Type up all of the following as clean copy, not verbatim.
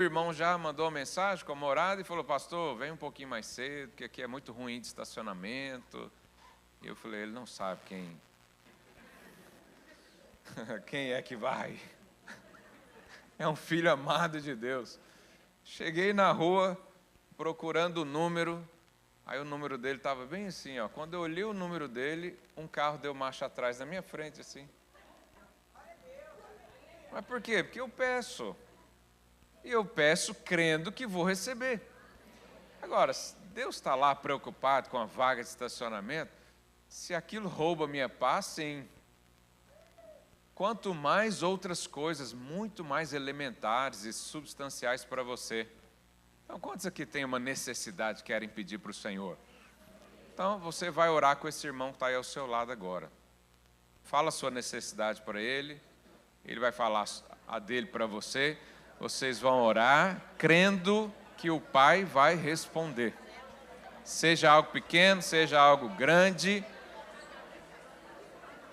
O irmão já mandou uma mensagem com a morada e falou: pastor, vem um pouquinho mais cedo, porque aqui é muito ruim de estacionamento. E eu falei: ele não sabe quem é que vai. É um filho amado de Deus. Cheguei na rua procurando o número, aí o número dele estava bem assim, ó. Quando eu olhei o número dele, um carro deu marcha atrás na minha frente, assim. Mas por quê? Porque eu peço. E eu peço crendo que vou receber. Agora, se Deus está lá preocupado com a vaga de estacionamento, se aquilo rouba minha paz, sim. Quanto mais outras coisas, muito mais elementares e substanciais para você. Então, quantos aqui têm uma necessidade, querem pedir para o Senhor? Então, você vai orar com esse irmão que está aí ao seu lado agora. Fala a sua necessidade para ele, ele vai falar a dele para você. Vocês vão orar, crendo que o Pai vai responder. Seja algo pequeno, seja algo grande,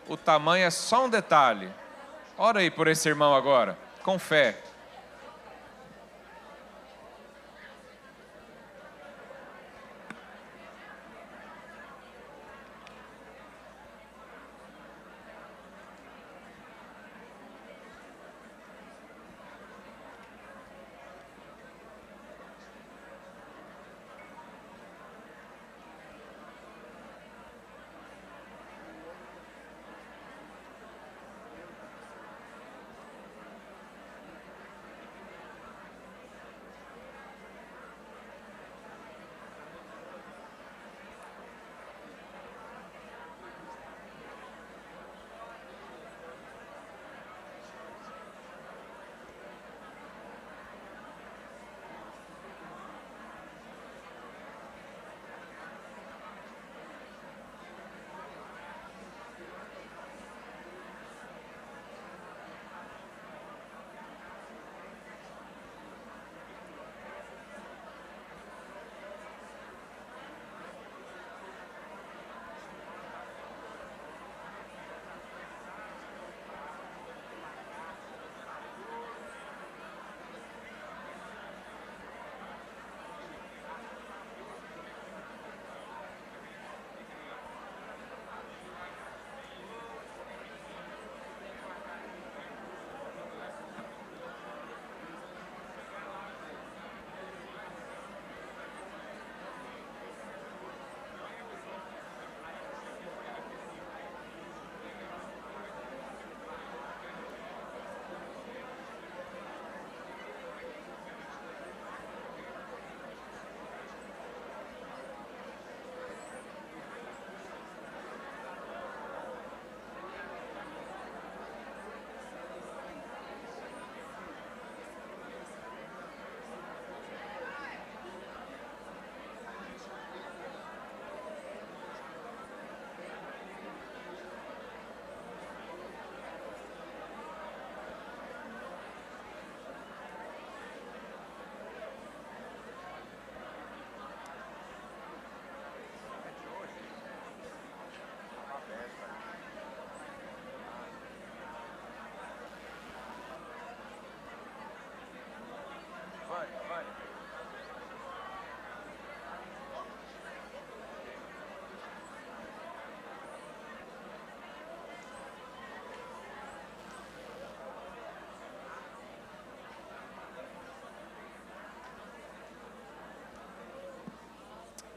o tamanho é só um detalhe. Ora aí por esse irmão agora, com fé.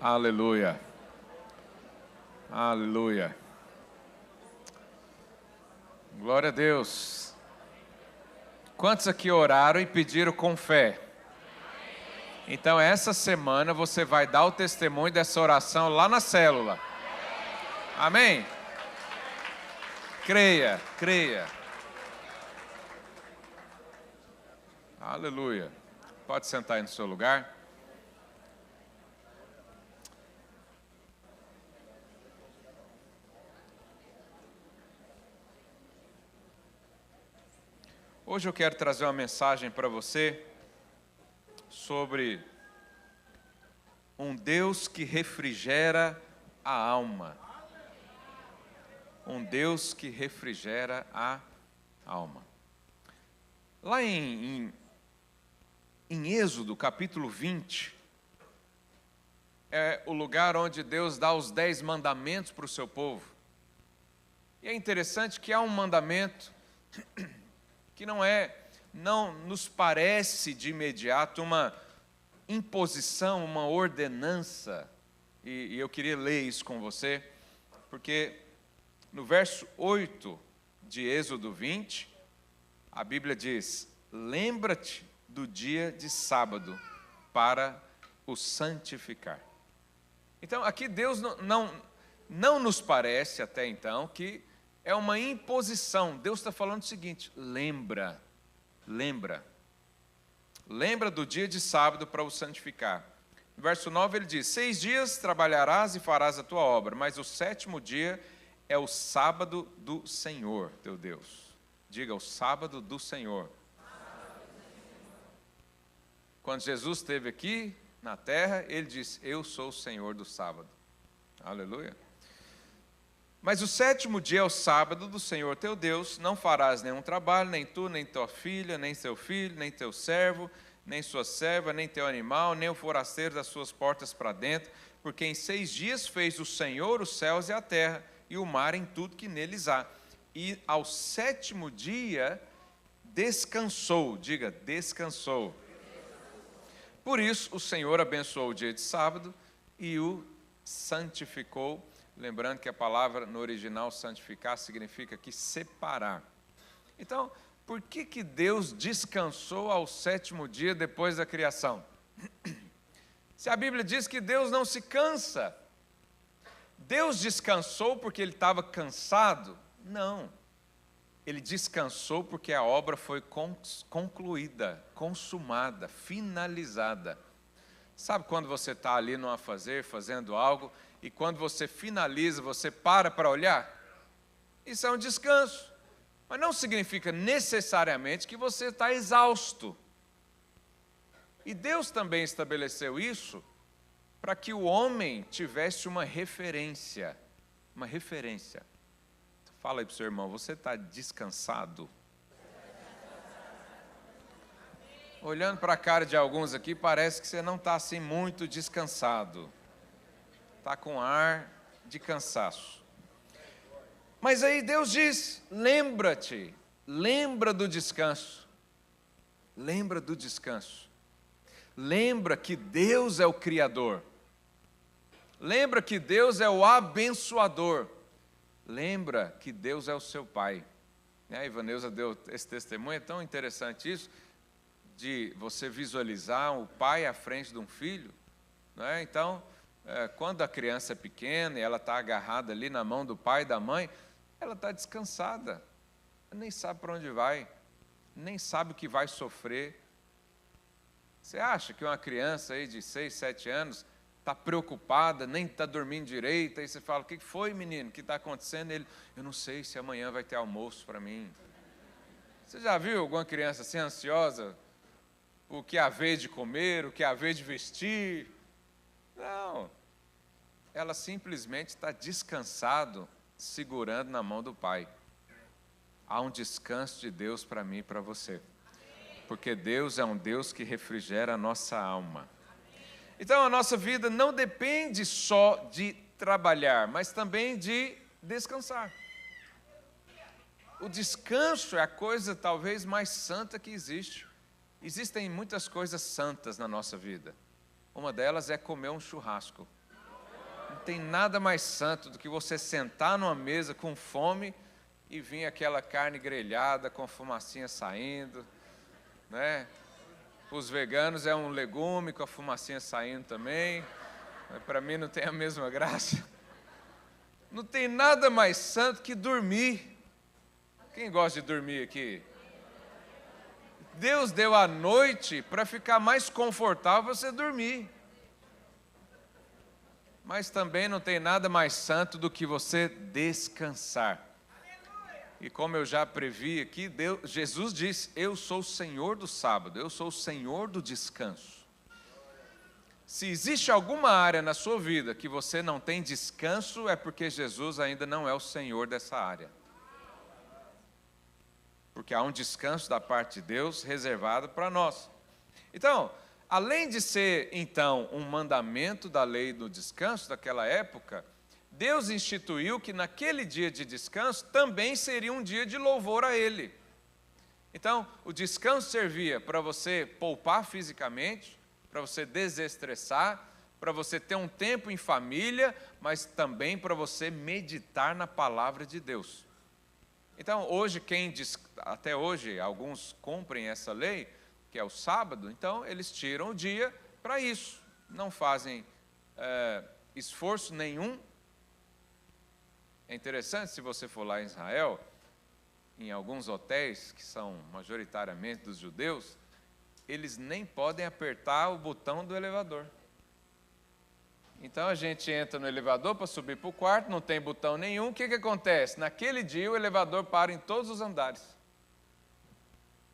Aleluia. Aleluia. Glória a Deus. Quantos aqui oraram e pediram com fé? Então, essa semana você vai dar o testemunho dessa oração lá na célula. Amém? Creia, creia. Aleluia. Pode sentar aí no seu lugar. Hoje eu quero trazer uma mensagem para você sobre um Deus que refrigera a alma. Um Deus que refrigera a alma. Lá em em Êxodo, capítulo 20, é o lugar onde Deus dá os 10 mandamentos para o seu povo. E é interessante que há um mandamento que não nos parece de imediato uma imposição, uma ordenança, e eu queria ler isso com você, porque no verso 8 de Êxodo 20, a Bíblia diz: lembra-te do dia de sábado para o santificar. Então, aqui Deus não nos parece até então que é uma imposição. Deus está falando o seguinte: lembra do dia de sábado para o santificar. No verso 9 ele diz: 6 dias trabalharás e farás a tua obra, mas o 7º dia é o sábado do Senhor, teu Deus. Diga, o sábado do Senhor. Quando Jesus esteve aqui na terra, ele disse: eu sou o Senhor do sábado. Aleluia. Mas o 7º dia é o sábado do Senhor teu Deus, não farás nenhum trabalho, nem tu, nem tua filha, nem seu filho, nem teu servo, nem sua serva, nem teu animal, nem o forasteiro das suas portas para dentro, porque em 6 dias fez o Senhor os céus e a terra, e o mar em tudo que neles há. E ao 7º dia descansou, diga, descansou. Por isso o Senhor abençoou o dia de sábado e o santificou. Lembrando que a palavra no original santificar significa que separar. Então, por que Deus descansou ao 7º dia depois da criação? Se a Bíblia diz que Deus não se cansa, Deus descansou porque Ele estava cansado? Não. Ele descansou porque a obra foi concluída, consumada, finalizada. Sabe quando você está ali no afazer, fazendo algo, e quando você finaliza, você para olhar? Isso é um descanso. Mas não significa necessariamente que você está exausto. E Deus também estabeleceu isso para que o homem tivesse uma referência. Uma referência. Fala aí para o seu irmão, você está descansado? Olhando para a cara de alguns aqui, parece que você não está assim muito descansado. Está com ar de cansaço. Mas aí Deus diz: lembra-te, lembra do descanso. Lembra do descanso. Lembra que Deus é o Criador. Lembra que Deus é o abençoador. Lembra que Deus é o seu Pai. A Ivaneuza deu esse testemunho, é tão interessante isso, de você visualizar o pai à frente de um filho. Né? Então, quando a criança é pequena e ela está agarrada ali na mão do pai e da mãe, ela está descansada. Ela nem sabe para onde vai, nem sabe o que vai sofrer. Você acha que uma criança aí de 6, 7 anos está preocupada, nem está dormindo direito, aí você fala: o que foi, menino, o que está acontecendo? Ele: eu não sei se amanhã vai ter almoço para mim. Você já viu alguma criança assim ansiosa? O que haver de comer, o que haver de vestir? Não, ela simplesmente está descansado, segurando na mão do Pai. Há um descanso de Deus para mim e para você, porque Deus é um Deus que refrigera a nossa alma. Então a nossa vida não depende só de trabalhar, mas também de descansar. O descanso é a coisa talvez mais santa que existe. Existem muitas coisas santas na nossa vida. Uma delas é comer um churrasco. Não tem nada mais santo do que você sentar numa mesa com fome e vir aquela carne grelhada com fumacinha saindo, né? Os veganos é um legume com a fumacinha saindo também. Para mim não tem a mesma graça. Não tem nada mais santo que dormir. Quem gosta de dormir aqui? Deus deu a noite para ficar mais confortável você dormir. Mas também não tem nada mais santo do que você descansar. E como eu já previ aqui, Jesus disse: eu sou o Senhor do sábado, eu sou o Senhor do descanso. Se existe alguma área na sua vida que você não tem descanso, é porque Jesus ainda não é o Senhor dessa área. Porque há um descanso da parte de Deus reservado para nós. Então, além de ser, então, um mandamento da lei do descanso daquela época, Deus instituiu que naquele dia de descanso também seria um dia de louvor a Ele. Então, o descanso servia para você poupar fisicamente, para você desestressar, para você ter um tempo em família, mas também para você meditar na palavra de Deus. Então, hoje, até hoje, alguns cumprem essa lei, que é o sábado, então eles tiram o dia para isso. Não fazem esforço nenhum. É interessante, se você for lá em Israel, em alguns hotéis, que são majoritariamente dos judeus, eles nem podem apertar o botão do elevador. Então a gente entra no elevador para subir para o quarto, não tem botão nenhum, o que acontece? Naquele dia o elevador para em todos os andares,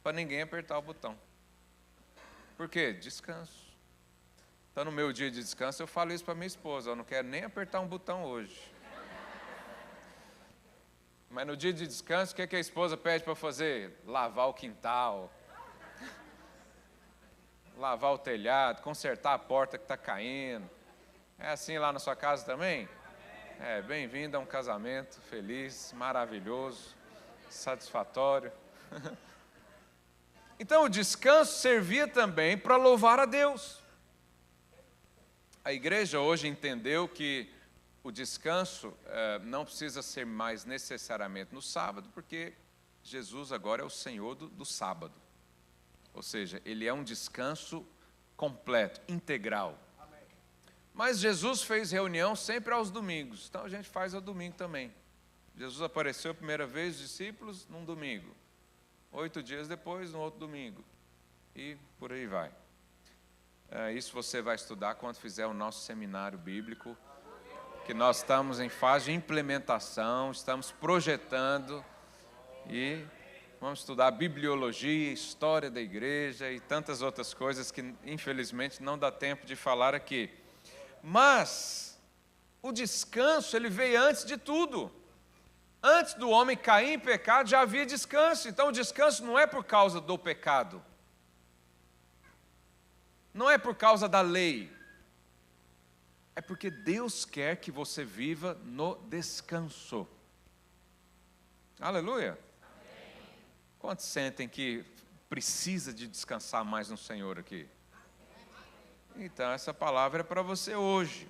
para ninguém apertar o botão. Por quê? Descanso. Então no meu dia de descanso eu falo isso para minha esposa, eu não quero nem apertar um botão hoje. Mas no dia de descanso, o que a esposa pede para fazer? Lavar o quintal, lavar o telhado, consertar a porta que está caindo. É assim lá na sua casa também? Bem-vindo a um casamento feliz, maravilhoso, satisfatório. Então o descanso servia também para louvar a Deus. A igreja hoje entendeu que o descanso não precisa ser mais necessariamente no sábado, porque Jesus agora é o Senhor do sábado. Ou seja, Ele é um descanso completo, integral. Mas Jesus fez reunião sempre aos domingos, então a gente faz ao domingo também. Jesus apareceu a primeira vez aos discípulos num domingo, 8 dias depois, no outro domingo, e por aí vai. Isso você vai estudar quando fizer o nosso seminário bíblico, que nós estamos em fase de implementação, estamos projetando e vamos estudar bibliologia, história da igreja e tantas outras coisas que infelizmente não dá tempo de falar aqui. Mas o descanso, ele veio antes de tudo. Antes do homem cair em pecado, já havia descanso. Então o descanso não é por causa do pecado. Não é por causa da lei. É porque Deus quer que você viva no descanso. Aleluia. Quantos sentem que precisa de descansar mais no Senhor aqui? Então, essa palavra é para você hoje.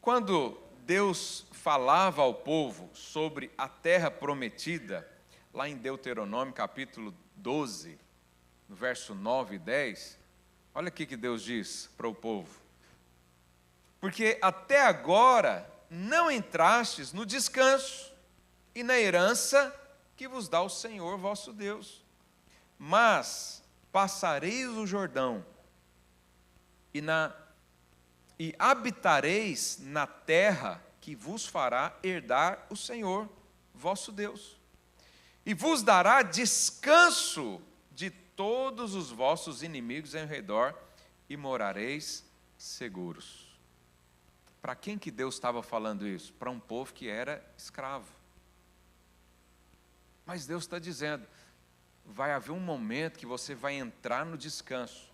Quando Deus falava ao povo sobre a terra prometida, lá em Deuteronômio capítulo 12, no verso 9 e 10, olha o que Deus diz para o povo. Porque até agora não entrastes no descanso e na herança que vos dá o Senhor vosso Deus. Mas passareis o Jordão e habitareis na terra que vos fará herdar o Senhor vosso Deus. E vos dará descanso de todos os vossos inimigos em redor e morareis seguros. Para quem que Deus estava falando isso? Para um povo que era escravo. Mas Deus está dizendo, vai haver um momento que você vai entrar no descanso.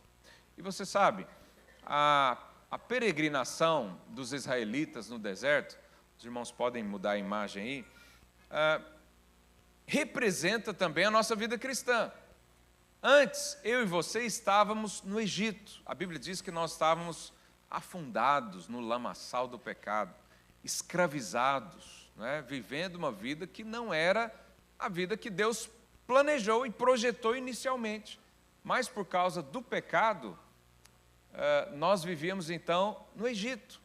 E você sabe, a peregrinação dos israelitas no deserto, os irmãos podem mudar a imagem aí, representa também a nossa vida cristã. Antes, eu e você estávamos no Egito. A Bíblia diz que nós estávamos afundados no lamaçal do pecado, escravizados, vivendo uma vida que não era a vida que Deus planejou e projetou inicialmente. Mas por causa do pecado, nós vivíamos então no Egito.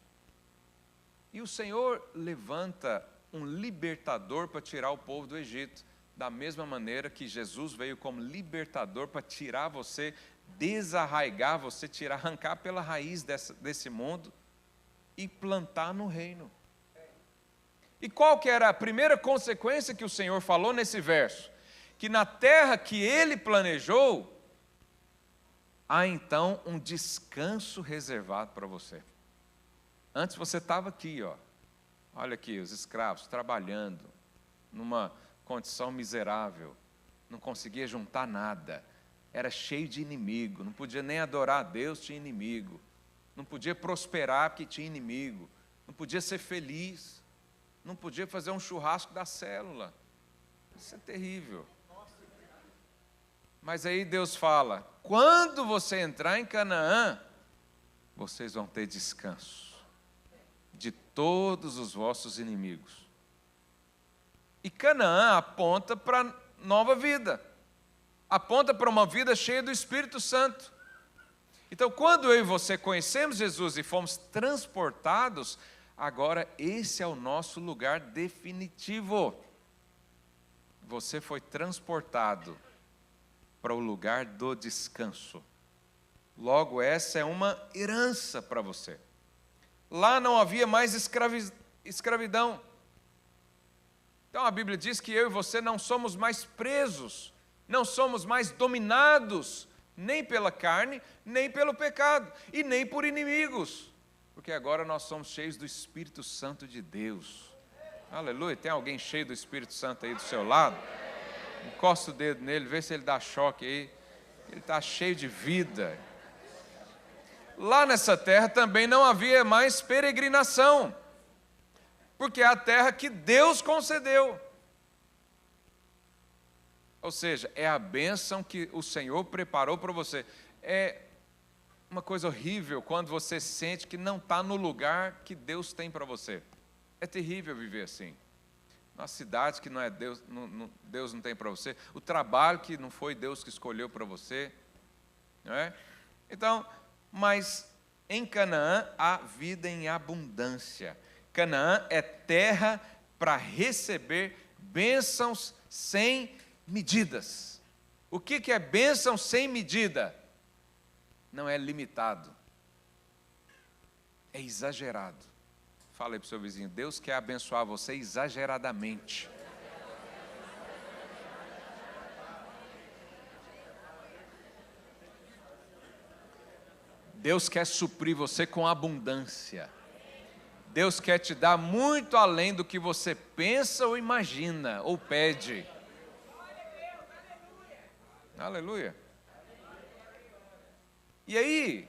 E o Senhor levanta um libertador para tirar o povo do Egito, da mesma maneira que Jesus veio como libertador para tirar você, desarraigar você, arrancar pela raiz desse mundo e plantar no reino. E qual que era a primeira consequência que o Senhor falou nesse verso? Que na terra que Ele planejou, há então um descanso reservado para você. Antes você estava aqui, olha aqui, os escravos trabalhando, numa condição miserável, não conseguia juntar nada, era cheio de inimigo, não podia nem adorar a Deus, tinha inimigo, não podia prosperar porque tinha inimigo, não podia ser feliz, não podia fazer um churrasco da célula. Isso é terrível. Mas aí Deus fala: quando você entrar em Canaã, vocês vão ter descanso de todos os vossos inimigos. E Canaã aponta para nova vida, aponta para uma vida cheia do Espírito Santo. Então, quando eu e você conhecemos Jesus e fomos transportados, agora esse é o nosso lugar definitivo. Você foi transportado para o lugar do descanso. Logo, essa é uma herança para você. Lá não havia mais escravidão. Então a Bíblia diz que eu e você não somos mais presos, não somos mais dominados, nem pela carne, nem pelo pecado, e nem por inimigos, porque agora nós somos cheios do Espírito Santo de Deus. Aleluia. Tem alguém cheio do Espírito Santo aí do seu lado? Encosta o dedo nele, vê se ele dá choque aí. Ele está cheio de vida. Lá nessa terra também não havia mais peregrinação, porque é a terra que Deus concedeu. Ou seja, é a bênção que o Senhor preparou para você. É uma coisa horrível quando você sente que não está no lugar que Deus tem para você. É terrível viver assim. Na cidade que não é Deus, Deus não tem para você. O trabalho que não foi Deus que escolheu para você. Não é? Então, mas em Canaã há vida em abundância. Canaã é terra para receber bênçãos sem medidas. O que é bênção sem medida? Não é limitado, é exagerado. Fala aí para o seu vizinho: Deus quer abençoar você exageradamente. Deus quer suprir você com abundância. Deus quer te dar muito além do que você pensa ou imagina, ou pede. Aleluia. E aí,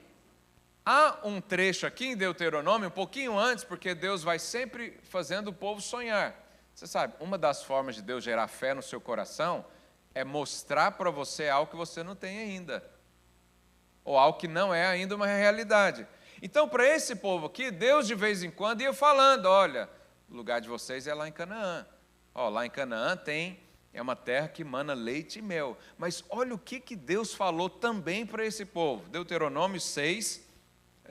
há um trecho aqui em Deuteronômio, um pouquinho antes, porque Deus vai sempre fazendo o povo sonhar. Você sabe, uma das formas de Deus gerar fé no seu coração é mostrar para você algo que você não tem ainda, ou algo que não é ainda uma realidade. Então, para esse povo aqui, Deus de vez em quando ia falando: olha, o lugar de vocês é lá em Canaã. Ó, lá em Canaã é uma terra que mana leite e mel. Mas olha o que Deus falou também para esse povo. Deuteronômio 6,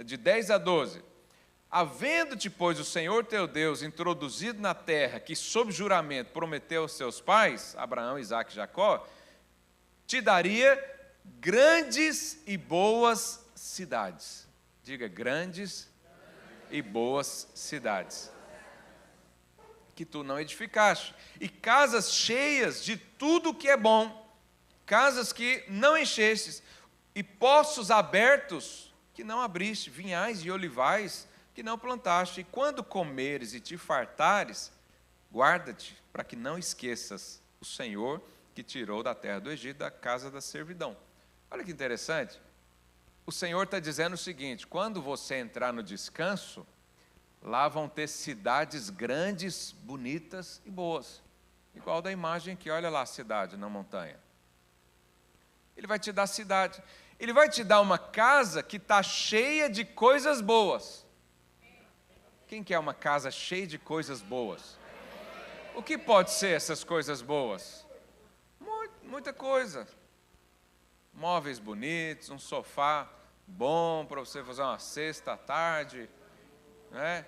de 10 a 12. Havendo-te, pois, o Senhor teu Deus introduzido na terra que, sob juramento, prometeu aos seus pais, Abraão, Isaque e Jacó, te daria grandes e boas cidades. Diga: grandes e boas cidades, que tu não edificaste, e casas cheias de tudo que é bom, casas que não enchestes, e poços abertos que não abriste, vinhais e olivais que não plantaste. E quando comeres e te fartares, guarda-te para que não esqueças o Senhor que tirou da terra do Egito, da casa da servidão. Olha que interessante. O Senhor está dizendo o seguinte: quando você entrar no descanso, lá vão ter cidades grandes, bonitas e boas. Igual da imagem aqui, olha lá a cidade na montanha. Ele vai te dar cidade. Ele vai te dar uma casa que está cheia de coisas boas. Quem quer uma casa cheia de coisas boas? O que pode ser essas coisas boas? Muita coisa. Móveis bonitos, um sofá bom para você fazer uma cesta à tarde, né?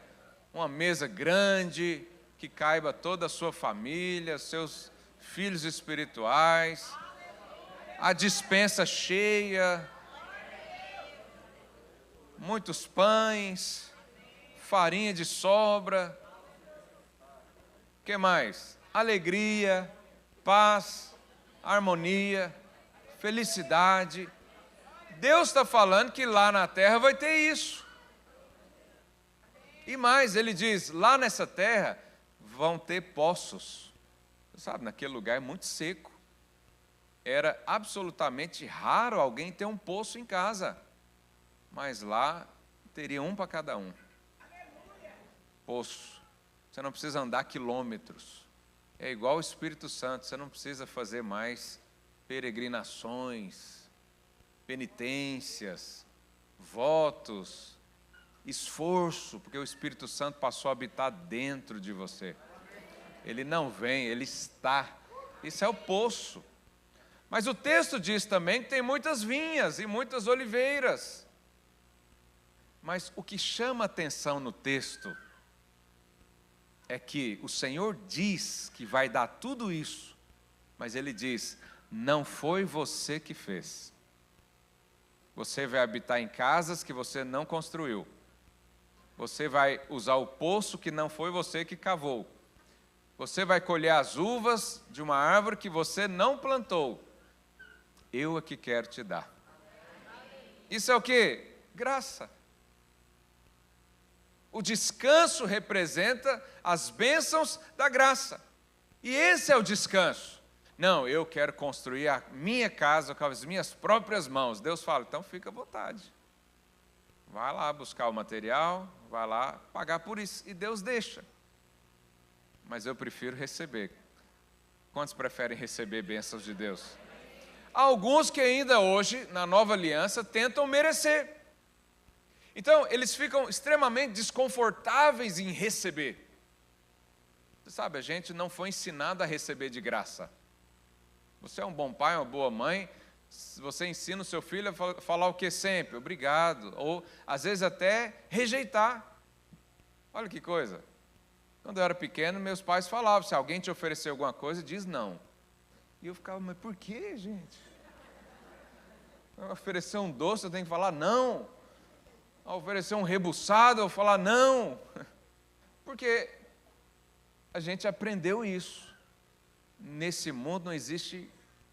Uma mesa grande que caiba toda a sua família, seus filhos espirituais, a despensa cheia, muitos pães, farinha de sobra. O que mais? Alegria, paz, harmonia, felicidade. Deus está falando que lá na terra vai ter isso. E mais, ele diz: lá nessa terra vão ter poços. Você sabe, naquele lugar é muito seco. era absolutamente raro alguém ter um poço em casa, mas lá teria um para cada um. Poço. Você não precisa andar quilômetros. É igual o Espírito Santo, você não precisa fazer mais peregrinações, penitências, votos, esforço, porque o Espírito Santo passou a habitar dentro de você. Ele não vem, ele está. Isso é o poço. Mas o texto diz também que tem muitas vinhas e muitas oliveiras. Mas o que chama atenção no texto é que o Senhor diz que vai dar tudo isso, mas Ele diz, não foi você que fez. Você vai habitar em casas que você não construiu. Você vai usar o poço que não foi você que cavou. Você vai colher as uvas de uma árvore que você não plantou. Eu é que quero te dar. Isso é o quê? Graça. O descanso representa as bênçãos da graça. E esse é o descanso. Não, eu quero construir a minha casa com as minhas próprias mãos. Deus fala, então fica à vontade. Vai lá buscar o material, vai lá pagar por isso. E Deus deixa. Mas eu prefiro receber. Quantos preferem receber bênçãos de Deus? Há alguns que ainda hoje, na nova aliança, tentam merecer. Então, eles ficam extremamente desconfortáveis em receber. Você sabe, a gente não foi ensinado a receber de graça. Você é um bom pai, uma boa mãe, você ensina o seu filho a falar o que sempre? Obrigado. Ou, às vezes, até rejeitar. Olha que coisa. Quando eu era pequeno, meus pais falavam, se alguém te oferecer alguma coisa, diz não. E eu ficava, mas por que, gente? Oferecer um doce, eu tenho que falar não. Ao oferecer um rebuçado, eu falar não. Porque a gente aprendeu isso. Nesse mundo não existe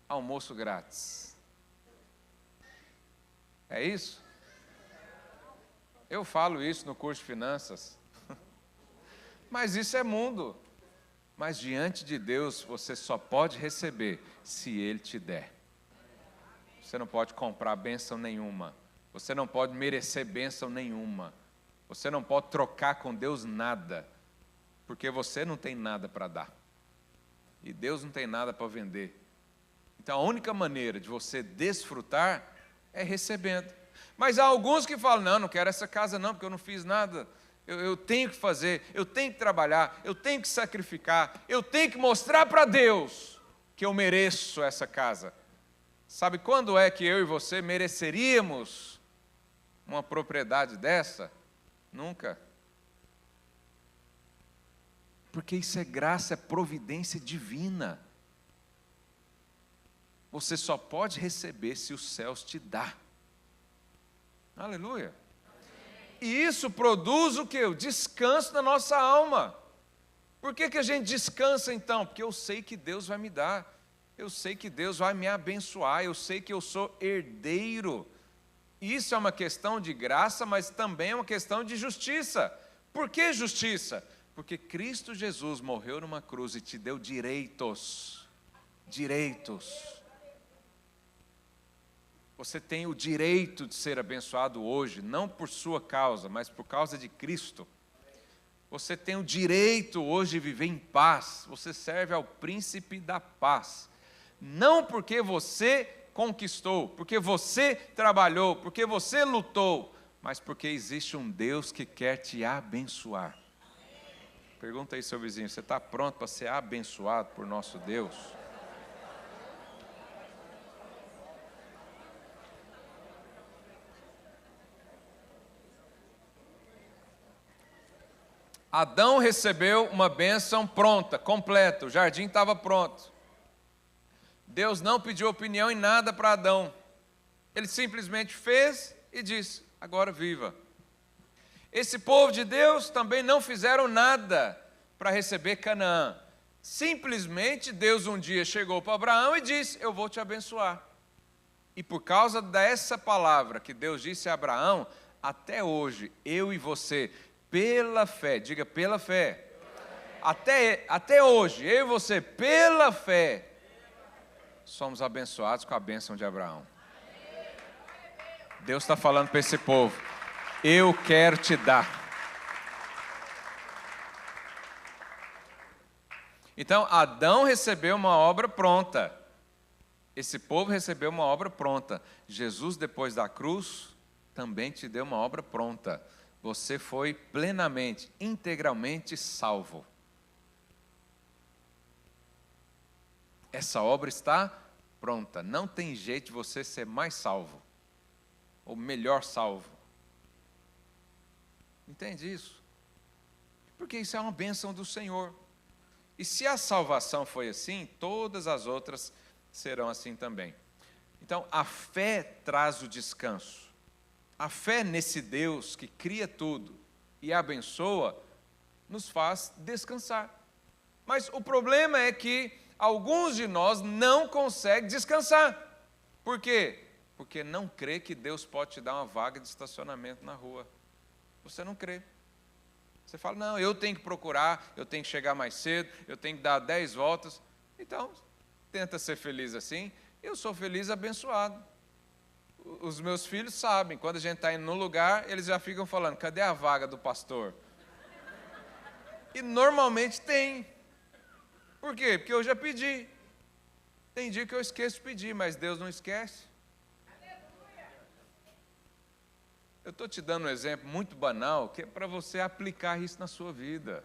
almoço grátis. É isso? Eu falo isso no curso de finanças. Mas isso é mundo. Mas diante de Deus, você só pode receber se Ele te der. Você não pode comprar bênção nenhuma. Você não pode merecer bênção nenhuma. Você não pode trocar com Deus nada. Porque você não tem nada para dar. E Deus não tem nada para vender. Então a única maneira de você desfrutar é recebendo. Mas há alguns que falam, não quero essa casa não, porque eu não fiz nada. Eu tenho que fazer, eu tenho que trabalhar, eu tenho que sacrificar, eu tenho que mostrar para Deus que eu mereço essa casa. Sabe quando é que eu e você mereceríamos uma propriedade dessa? Nunca. Porque isso é graça, é providência divina. Você só pode receber se os céus te dão. Aleluia. E isso produz o quê? O descanso na nossa alma. Por que a gente descansa então? Porque eu sei que Deus vai me dar. Eu sei que Deus vai me abençoar. Eu sei que eu sou herdeiro. Isso é uma questão de graça, mas também é uma questão de justiça. Por que justiça? Porque Cristo Jesus morreu numa cruz e te deu direitos. Direitos. Você tem o direito de ser abençoado hoje, não por sua causa, mas por causa de Cristo. Você tem o direito hoje de viver em paz. Você serve ao príncipe da paz. Não porque você conquistou, porque você trabalhou, porque você lutou, mas porque existe um Deus que quer te abençoar. Pergunta aí, seu vizinho, você está pronto para ser abençoado por nosso Deus? Adão recebeu uma bênção pronta, completa, o jardim estava pronto. Deus não pediu opinião em nada para Adão. Ele simplesmente fez e disse, agora viva. Esse povo de Deus também não fizeram nada para receber Canaã. Simplesmente Deus um dia chegou para Abraão e disse, eu vou te abençoar. E por causa dessa palavra que Deus disse a Abraão, até hoje, eu e você, pela fé, diga pela fé. Até hoje, eu e você, pela fé, somos abençoados com a bênção de Abraão. Deus está falando para esse povo: eu quero te dar. Então, Adão recebeu uma obra pronta. Esse povo recebeu uma obra pronta. Jesus, depois da cruz, também te deu uma obra pronta. Você foi plenamente, integralmente salvo. Essa obra está pronta. Não tem jeito de você ser mais salvo, ou melhor salvo. Entende isso? Porque isso é uma bênção do Senhor. E se a salvação foi assim, todas as outras serão assim também. Então, a fé traz o descanso. A fé nesse Deus que cria tudo e abençoa, nos faz descansar. Mas o problema é que alguns de nós não conseguem descansar. Por quê? Porque não crê que Deus pode te dar uma vaga de estacionamento na rua. Você não crê. Você fala: não, eu tenho que procurar, eu tenho que chegar mais cedo, eu tenho que dar 10 voltas. Então, tenta ser feliz assim. Eu sou feliz abençoado. Os meus filhos sabem, quando a gente está indo num lugar, eles já ficam falando: cadê a vaga do pastor? E normalmente tem. Por quê? Porque eu já pedi. Tem dia que eu esqueço de pedir, mas Deus não esquece. Eu estou te dando um exemplo muito banal, que é para você aplicar isso na sua vida.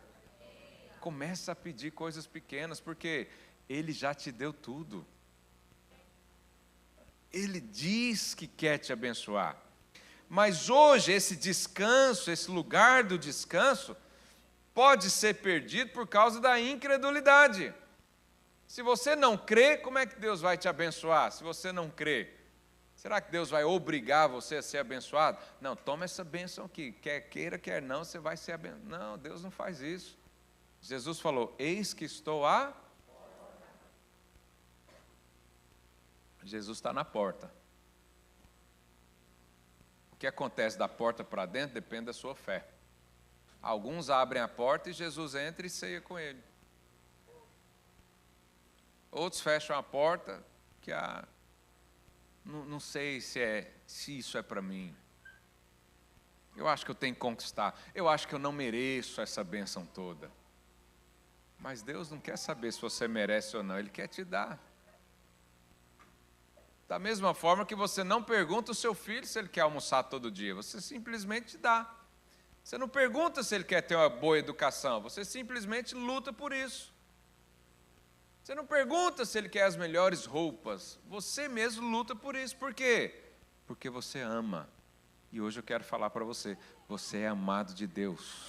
Começa a pedir coisas pequenas, porque Ele já te deu tudo. Ele diz que quer te abençoar. Mas hoje esse descanso, esse lugar do descanso, pode ser perdido por causa da incredulidade. Se você não crê, como é que Deus vai te abençoar? Se você não crê, será que Deus vai obrigar você a ser abençoado? Não, toma essa bênção aqui, quer queira, quer não, você vai ser abençoado. Não, Deus não faz isso. Jesus falou: eis que estou a... Jesus está na porta. O que acontece da porta para dentro depende da sua fé. Alguns abrem a porta e Jesus entra e ceia com ele. Outros fecham a porta, que não sei se isso é para mim. Eu acho que eu tenho que conquistar. Eu acho que eu não mereço essa bênção toda. Mas Deus não quer saber se você merece ou não, Ele quer te dar. Da mesma forma que você não pergunta ao seu filho se ele quer almoçar todo dia, você simplesmente dá. Você não pergunta se ele quer ter uma boa educação, você simplesmente luta por isso. Você não pergunta se ele quer as melhores roupas, você mesmo luta por isso. Por quê? Porque você ama. E hoje eu quero falar para você: você é amado de Deus.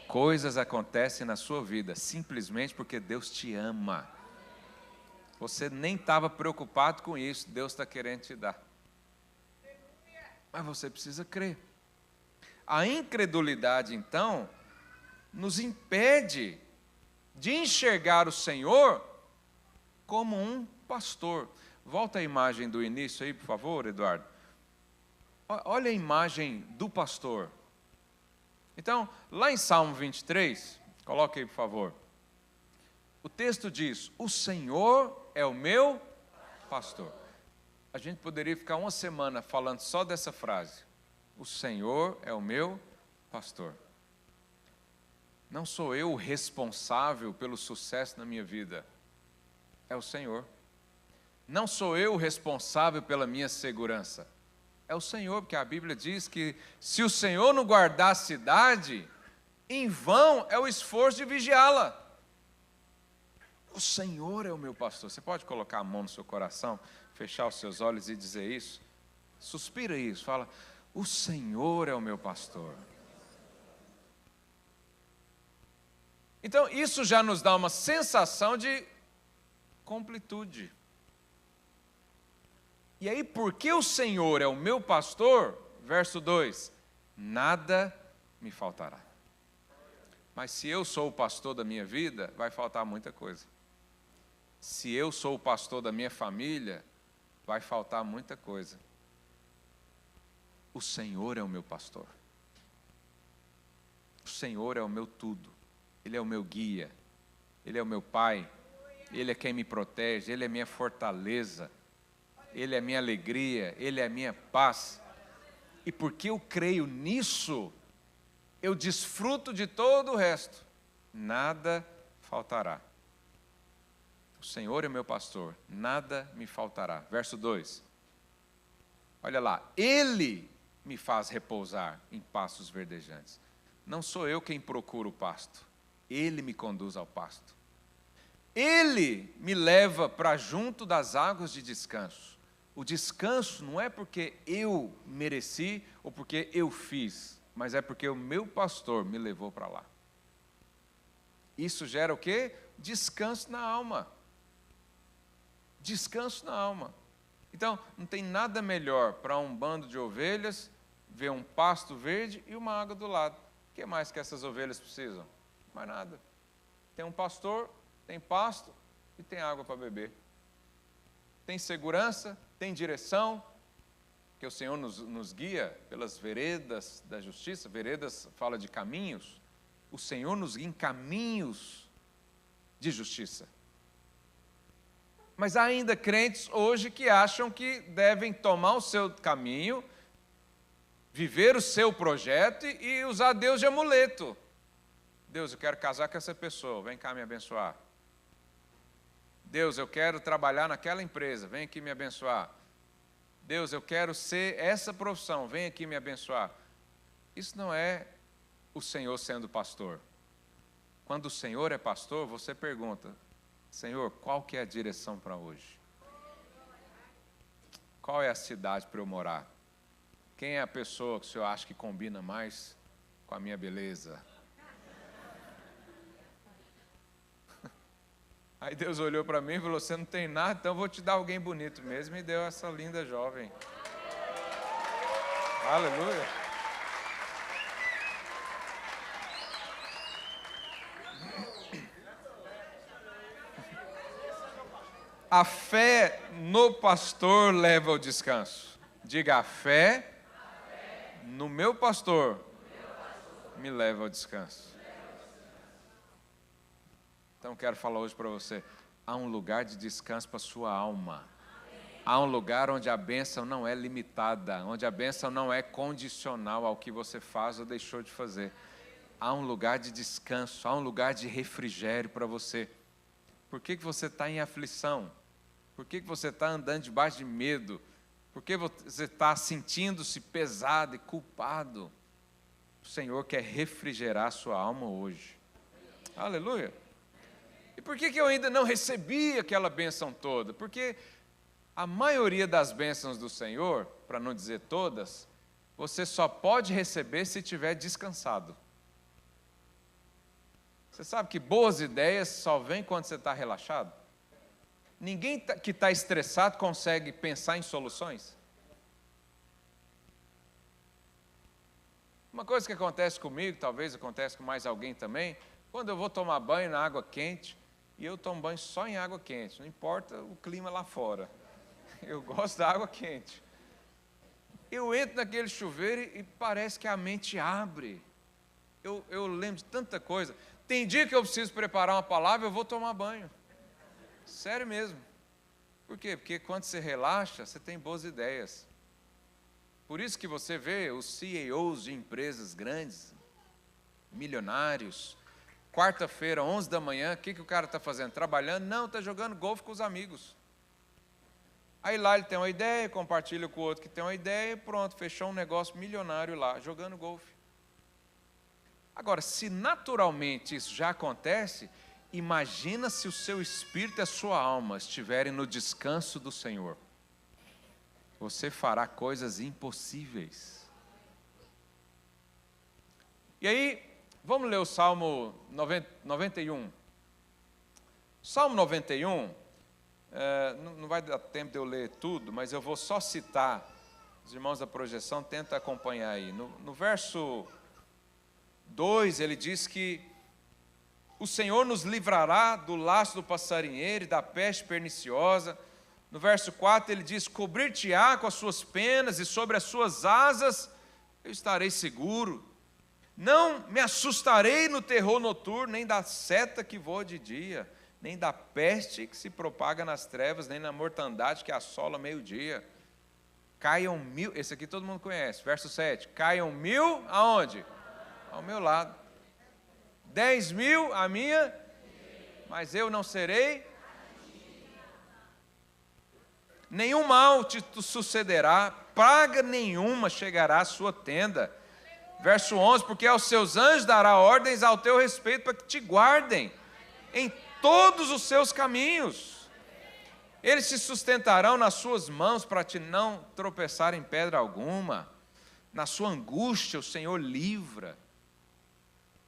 Coisas acontecem na sua vida simplesmente porque Deus te ama. Você nem estava preocupado com isso, Deus está querendo te dar. Mas você precisa crer. A incredulidade, então, nos impede de enxergar o Senhor como um pastor. Volta a imagem do início aí, por favor, Eduardo. Olha a imagem do pastor. Então, lá em Salmo 23, coloque aí, por favor. O texto diz: o Senhor é o meu pastor. A gente poderia ficar uma semana falando só dessa frase. O Senhor é o meu pastor. Não sou eu o responsável pelo sucesso na minha vida. É o Senhor. Não sou eu o responsável pela minha segurança. É o Senhor, porque a Bíblia diz que se o Senhor não guardar a cidade, em vão é o esforço de vigiá-la. O Senhor é o meu pastor. Você pode colocar a mão no seu coração, fechar os seus olhos e dizer isso? Suspira isso, fala: o Senhor é o meu pastor. Então, isso já nos dá uma sensação de completude. E aí, porque o Senhor é o meu pastor, verso 2, nada me faltará. Mas se eu sou o pastor da minha vida, vai faltar muita coisa. Se eu sou o pastor da minha família, vai faltar muita coisa. O Senhor é o meu pastor. O Senhor é o meu tudo. Ele é o meu guia. Ele é o meu pai. Ele é quem me protege, Ele é minha fortaleza, Ele é minha alegria, Ele é minha paz. E porque eu creio nisso, eu desfruto de todo o resto. Nada faltará. O Senhor é meu pastor, nada me faltará. Verso 2. Olha lá, Ele me faz repousar em pastos verdejantes. Não sou eu quem procura o pasto, Ele me conduz ao pasto. Ele me leva para junto das águas de descanso. O descanso não é porque eu mereci ou porque eu fiz, mas é porque o meu pastor me levou para lá. Isso gera o quê? Descanso na alma. Descanso na alma. Então, não tem nada melhor para um bando de ovelhas ver um pasto verde e uma água do lado. O que mais que essas ovelhas precisam? Mais nada. Tem um pastor, tem pasto e tem água para beber. Tem segurança, tem direção, que o Senhor nos guia pelas veredas da justiça. Veredas fala de caminhos. O Senhor nos guia em caminhos de justiça. Mas há ainda crentes hoje que acham que devem tomar o seu caminho, viver o seu projeto e usar Deus de amuleto. Deus, eu quero casar com essa pessoa, vem cá me abençoar. Deus, eu quero trabalhar naquela empresa, vem aqui me abençoar. Deus, eu quero ser essa profissão, vem aqui me abençoar. Isso não é o Senhor sendo pastor. Quando o Senhor é pastor, você pergunta, Senhor, qual que é a direção para hoje? Qual é a cidade para eu morar? Quem é a pessoa que o Senhor acha que combina mais com a minha beleza? Aí Deus olhou para mim e falou, você não tem nada, então eu vou te dar alguém bonito mesmo, e deu essa linda jovem. Aleluia. A fé no pastor leva ao descanso. Diga, a fé no meu pastor me leva ao descanso. Então quero falar hoje para você, há um lugar de descanso para a sua alma. Há um lugar onde a bênção não é limitada, onde a bênção não é condicional ao que você faz ou deixou de fazer. Há um lugar de descanso, há um lugar de refrigério para você. Por que você está em aflição? Por que você está andando debaixo de medo? Por que você está sentindo-se pesado e culpado? O Senhor quer refrigerar a sua alma hoje. Aleluia. E por que eu ainda não recebi aquela bênção toda? Porque a maioria das bênçãos do Senhor, para não dizer todas, você só pode receber se estiver descansado. Você sabe que boas ideias só vêm quando você está relaxado? Ninguém que está estressado consegue pensar em soluções. Uma coisa que acontece comigo, talvez acontece com mais alguém também, quando eu vou tomar banho na água quente, e eu tomo banho só em água quente, não importa o clima lá fora. Eu gosto da água quente. Eu entro naquele chuveiro e parece que a mente abre. Eu lembro de tanta coisa. Tem dia que eu preciso preparar uma palavra, eu vou tomar banho. Sério mesmo. Por quê? Porque quando você relaxa, você tem boas ideias. Por isso que você vê os CEOs de empresas grandes, milionários, quarta-feira, 11 da manhã, o que o cara está fazendo? Trabalhando? Não, está jogando golfe com os amigos. Aí lá ele tem uma ideia, compartilha com o outro que tem uma ideia, pronto, fechou um negócio milionário lá, jogando golfe. Agora, se naturalmente isso já acontece, imagina se o seu espírito e a sua alma estiverem no descanso do Senhor. Você fará coisas impossíveis. E aí, vamos ler o Salmo 91. Salmo 91, não vai dar tempo de eu ler tudo, mas eu vou só citar. Os irmãos da projeção, tenta acompanhar aí. No verso 2, ele diz que o Senhor nos livrará do laço do passarinheiro e da peste perniciosa. No verso 4 ele diz, cobrir-te-á com as suas penas e sobre as suas asas eu estarei seguro. Não me assustarei no terror noturno, nem da seta que voa de dia, nem da peste que se propaga nas trevas, nem na mortandade que assola meio-dia. Caiam 1000, esse aqui todo mundo conhece, verso 7. Caiam 1000 aonde? Ao meu lado. 10.000 a minha, mas eu não serei. Nenhum mal te sucederá, praga nenhuma chegará à sua tenda. Verso 11, porque aos seus anjos dará ordens ao teu respeito para que te guardem em todos os seus caminhos. Eles se sustentarão nas suas mãos para te não tropeçar em pedra alguma. Na sua angústia o Senhor livra.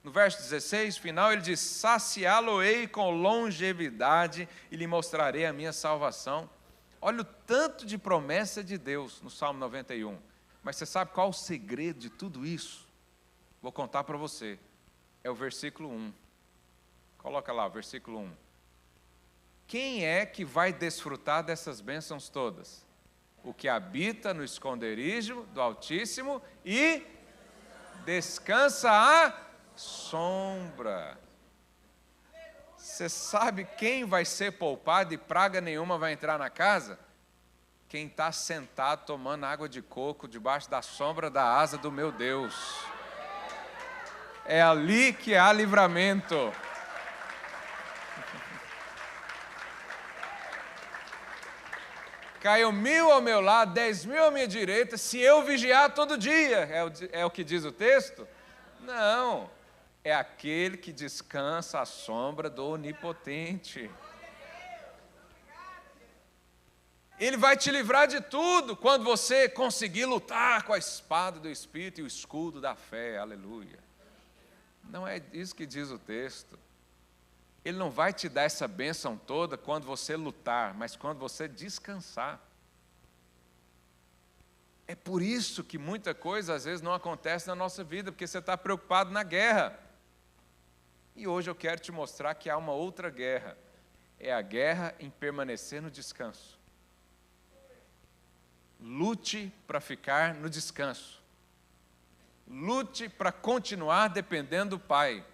No verso 16, final, ele diz, saciá-lo-ei com longevidade e lhe mostrarei a minha salvação. Olha o tanto de promessa de Deus no Salmo 91. Mas você sabe qual o segredo de tudo isso? Vou contar para você. É o versículo 1. Coloca lá, o versículo 1. Quem é que vai desfrutar dessas bênçãos todas? O que habita no esconderijo do Altíssimo e descansa à sombra. Você sabe quem vai ser poupado e praga nenhuma vai entrar na casa? Quem está sentado tomando água de coco debaixo da sombra da asa do meu Deus. É ali que há livramento. Caiam 1000 ao meu lado, 10.000 à minha direita, se eu vigiar todo dia. É o que diz o texto? Não. É aquele que descansa à sombra do Onipotente. Ele vai te livrar de tudo quando você conseguir lutar com a espada do Espírito e o escudo da fé. Aleluia. Não é isso que diz o texto. Ele não vai te dar essa bênção toda quando você lutar, mas quando você descansar. É por isso que muita coisa às vezes não acontece na nossa vida, porque você está preocupado na guerra. E hoje eu quero te mostrar que há uma outra guerra. É a guerra em permanecer no descanso. Lute para ficar no descanso. Lute para continuar dependendo do Pai.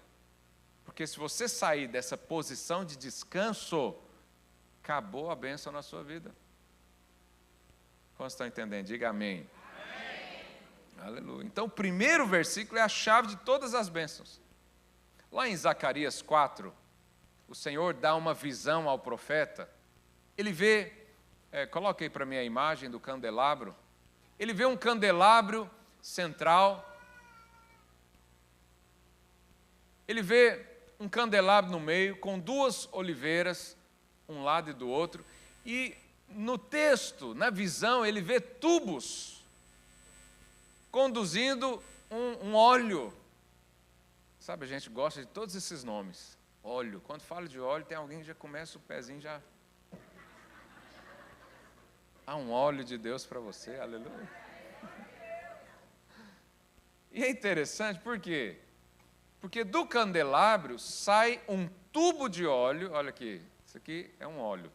Porque se você sair dessa posição de descanso, acabou a bênção na sua vida. Quantos estão entendendo? Diga amém. Amém. Aleluia. Então, o primeiro versículo é a chave de todas as bênçãos. Lá em Zacarias 4, o Senhor dá uma visão ao profeta. Ele vê, coloca aí para mim a imagem do candelabro. Ele vê um candelabro central. Ele vê um candelabro no meio, com 2 oliveiras, um lado e do outro. E no texto, na visão, ele vê tubos conduzindo um óleo. Sabe, a gente gosta de todos esses nomes. Óleo. Quando fala de óleo, tem alguém que já começa o pezinho já. Há um óleo de Deus para você, aleluia. E é interessante, por quê? Porque do candelabro sai um tubo de óleo, olha aqui, isso aqui é um óleo.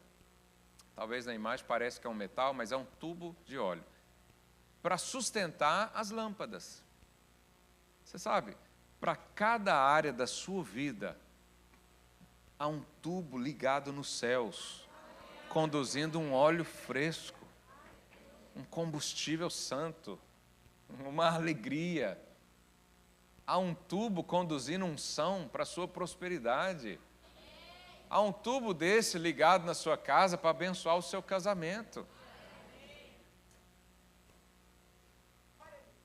Talvez na imagem pareça que é um metal, mas é um tubo de óleo. Para sustentar as lâmpadas. Você sabe, para cada área da sua vida, há um tubo ligado nos céus, conduzindo um óleo fresco, um combustível santo, uma alegria. Há um tubo conduzindo unção para a sua prosperidade. Há um tubo desse ligado na sua casa para abençoar o seu casamento.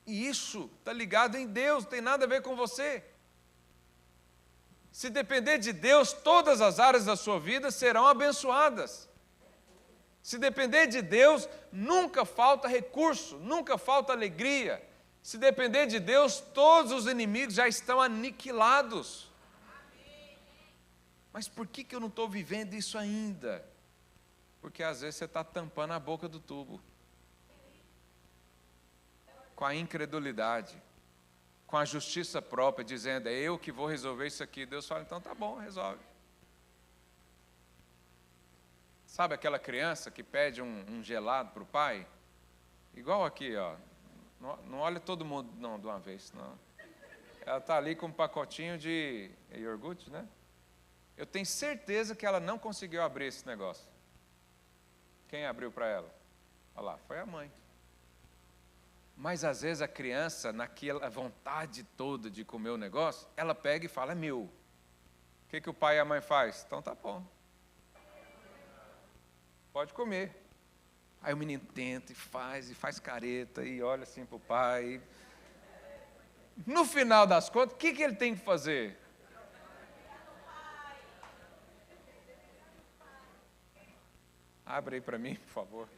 E isso está ligado em Deus, não tem nada a ver com você. Se depender de Deus, todas as áreas da sua vida serão abençoadas. Se depender de Deus, nunca falta recurso, nunca falta alegria. Se depender de Deus, todos os inimigos já estão aniquilados. Mas por que eu não estou vivendo isso ainda? Porque às vezes você está tampando a boca do tubo. Com a incredulidade, com a justiça própria, dizendo, é eu que vou resolver isso aqui. Deus fala, então tá bom, resolve. Sabe aquela criança que pede um gelado para o pai? Igual aqui, ó. Não olha todo mundo não de uma vez, não. Ela está ali com um pacotinho de iogurte, né? eu tenho certeza que ela não conseguiu abrir esse negócio. Quem abriu para ela? Olha lá, foi a mãe. Mas às vezes a criança, naquela vontade toda de comer o negócio, ela pega e fala, é meu. O que o pai e a mãe faz? Então tá bom. Pode comer. Aí o menino tenta e faz careta, e olha assim para o pai. No final das contas, o que ele tem que fazer? Abre aí para mim, por favor.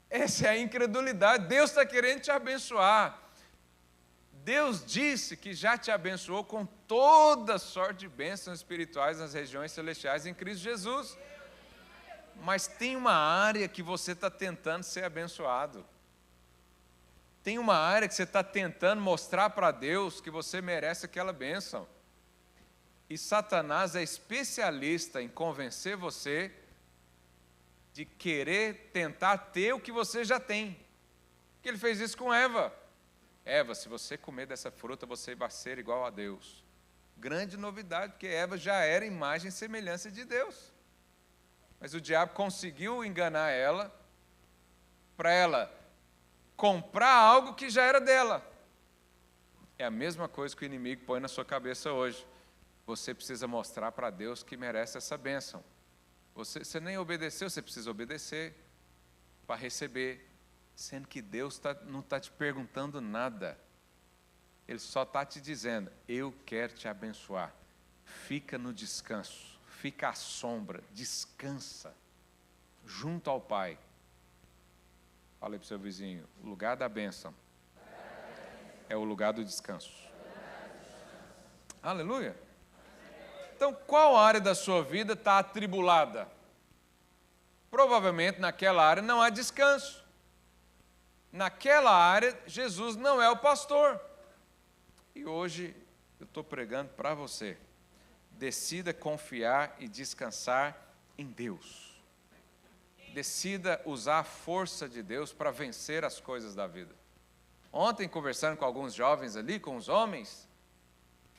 Essa é a incredulidade. Deus está querendo te abençoar. Deus disse que já te abençoou com toda sorte de bênçãos espirituais nas regiões celestiais em Cristo Jesus. Mas tem uma área que você está tentando ser abençoado. Tem uma área que você está tentando mostrar para Deus que você merece aquela bênção. E Satanás é especialista em convencer você de querer tentar ter o que você já tem. Porque ele fez isso com Eva. Eva, se você comer dessa fruta, você vai ser igual a Deus. Grande novidade, porque Eva já era imagem e semelhança de Deus. Mas o diabo conseguiu enganar ela, para ela comprar algo que já era dela. É a mesma coisa que o inimigo põe na sua cabeça hoje. Você precisa mostrar para Deus que merece essa bênção. Você nem obedeceu, você precisa obedecer para receber. Sendo que Deus não está te perguntando nada. Ele só está te dizendo, eu quero te abençoar. Fica no descanso, fica à sombra, descansa, junto ao Pai. Fala aí para o seu vizinho, o lugar da bênção é o lugar do descanso. Aleluia. Então, qual área da sua vida está atribulada? Provavelmente naquela área não há descanso. Naquela área, Jesus não é o pastor. E hoje eu estou pregando para você. Decida confiar e descansar em Deus. Decida usar a força de Deus para vencer as coisas da vida. Ontem, conversando com alguns jovens ali, com os homens,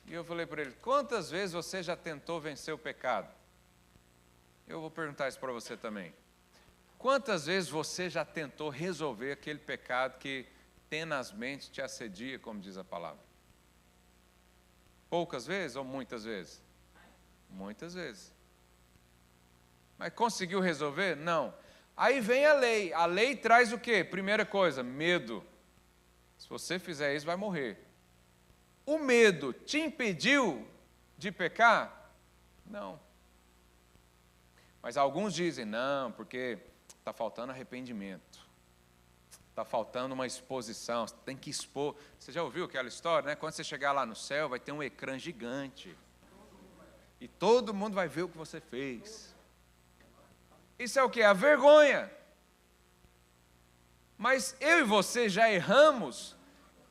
e eu falei para eles, quantas vezes você já tentou vencer o pecado? Eu vou perguntar isso para você também. Quantas vezes você já tentou resolver aquele pecado que tenazmente te assedia, como diz a palavra? Poucas vezes ou muitas vezes? Muitas vezes. Mas conseguiu resolver? Não. Aí vem a lei. A lei traz o quê? Primeira coisa, medo. Se você fizer isso, vai morrer. O medo te impediu de pecar? Não. Mas alguns dizem, não, porque está faltando arrependimento, está faltando uma exposição, você tem que expor. Você já ouviu aquela história, né? Quando você chegar lá no céu, vai ter um ecrã gigante, e todo mundo vai ver o que você fez. Isso é o que? A vergonha. Mas eu e você já erramos,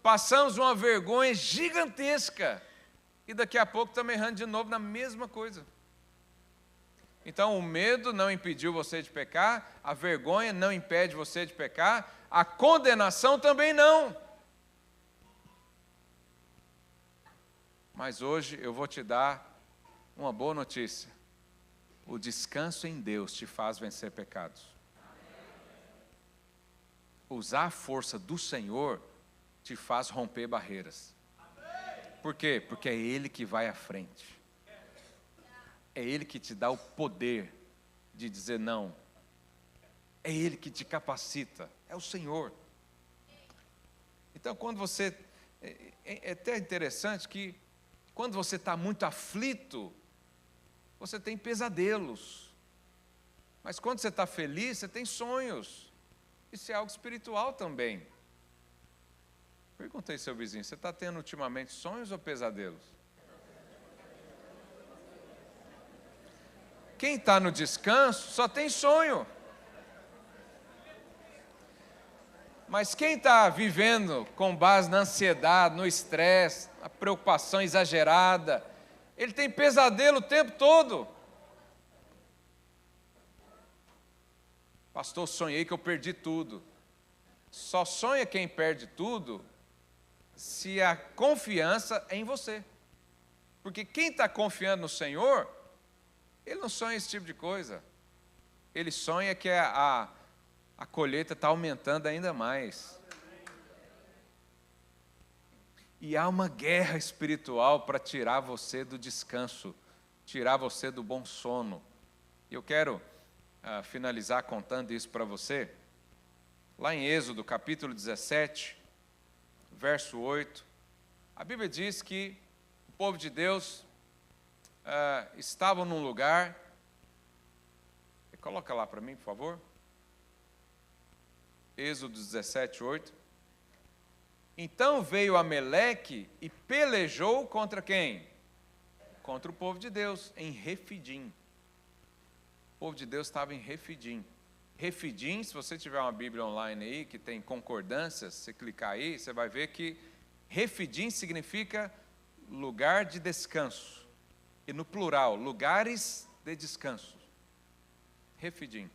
passamos uma vergonha gigantesca, e daqui a pouco estamos errando de novo na mesma coisa. Então, o medo não impediu você de pecar, a vergonha não impede você de pecar, a condenação também não. Mas hoje eu vou te dar uma boa notícia. O descanso em Deus te faz vencer pecados. Usar a força do Senhor te faz romper barreiras. Por quê? Porque é Ele que vai à frente. É Ele que te dá o poder de dizer não. É Ele que te capacita. É o Senhor. Então, quando você... É até interessante que, quando você está muito aflito, você tem pesadelos. Mas quando você está feliz, você tem sonhos. Isso é algo espiritual também. Perguntei ao seu vizinho, você está tendo ultimamente sonhos ou pesadelos? Quem está no descanso só tem sonho. Mas quem está vivendo com base na ansiedade, no estresse, na preocupação exagerada, ele tem pesadelo o tempo todo. Pastor, sonhei que eu perdi tudo. Só sonha quem perde tudo se a confiança é em você. Porque quem está confiando no Senhor, ele não sonha esse tipo de coisa. Ele sonha que a colheita está aumentando ainda mais. E há uma guerra espiritual para tirar você do descanso, tirar você do bom sono. Eu quero finalizar contando isso para você. Lá em Êxodo, capítulo 17, verso 8, a Bíblia diz que o povo de Deus estava num lugar. Coloca lá para mim, por favor. Êxodo 17, 8. Então veio Ameleque e pelejou contra quem? Contra o povo de Deus, em Refidim. O povo de Deus estava em Refidim. Refidim, se você tiver uma Bíblia online aí, que tem concordâncias, você clicar aí, você vai ver que Refidim significa lugar de descanso. E no plural, lugares de descanso. Refidim.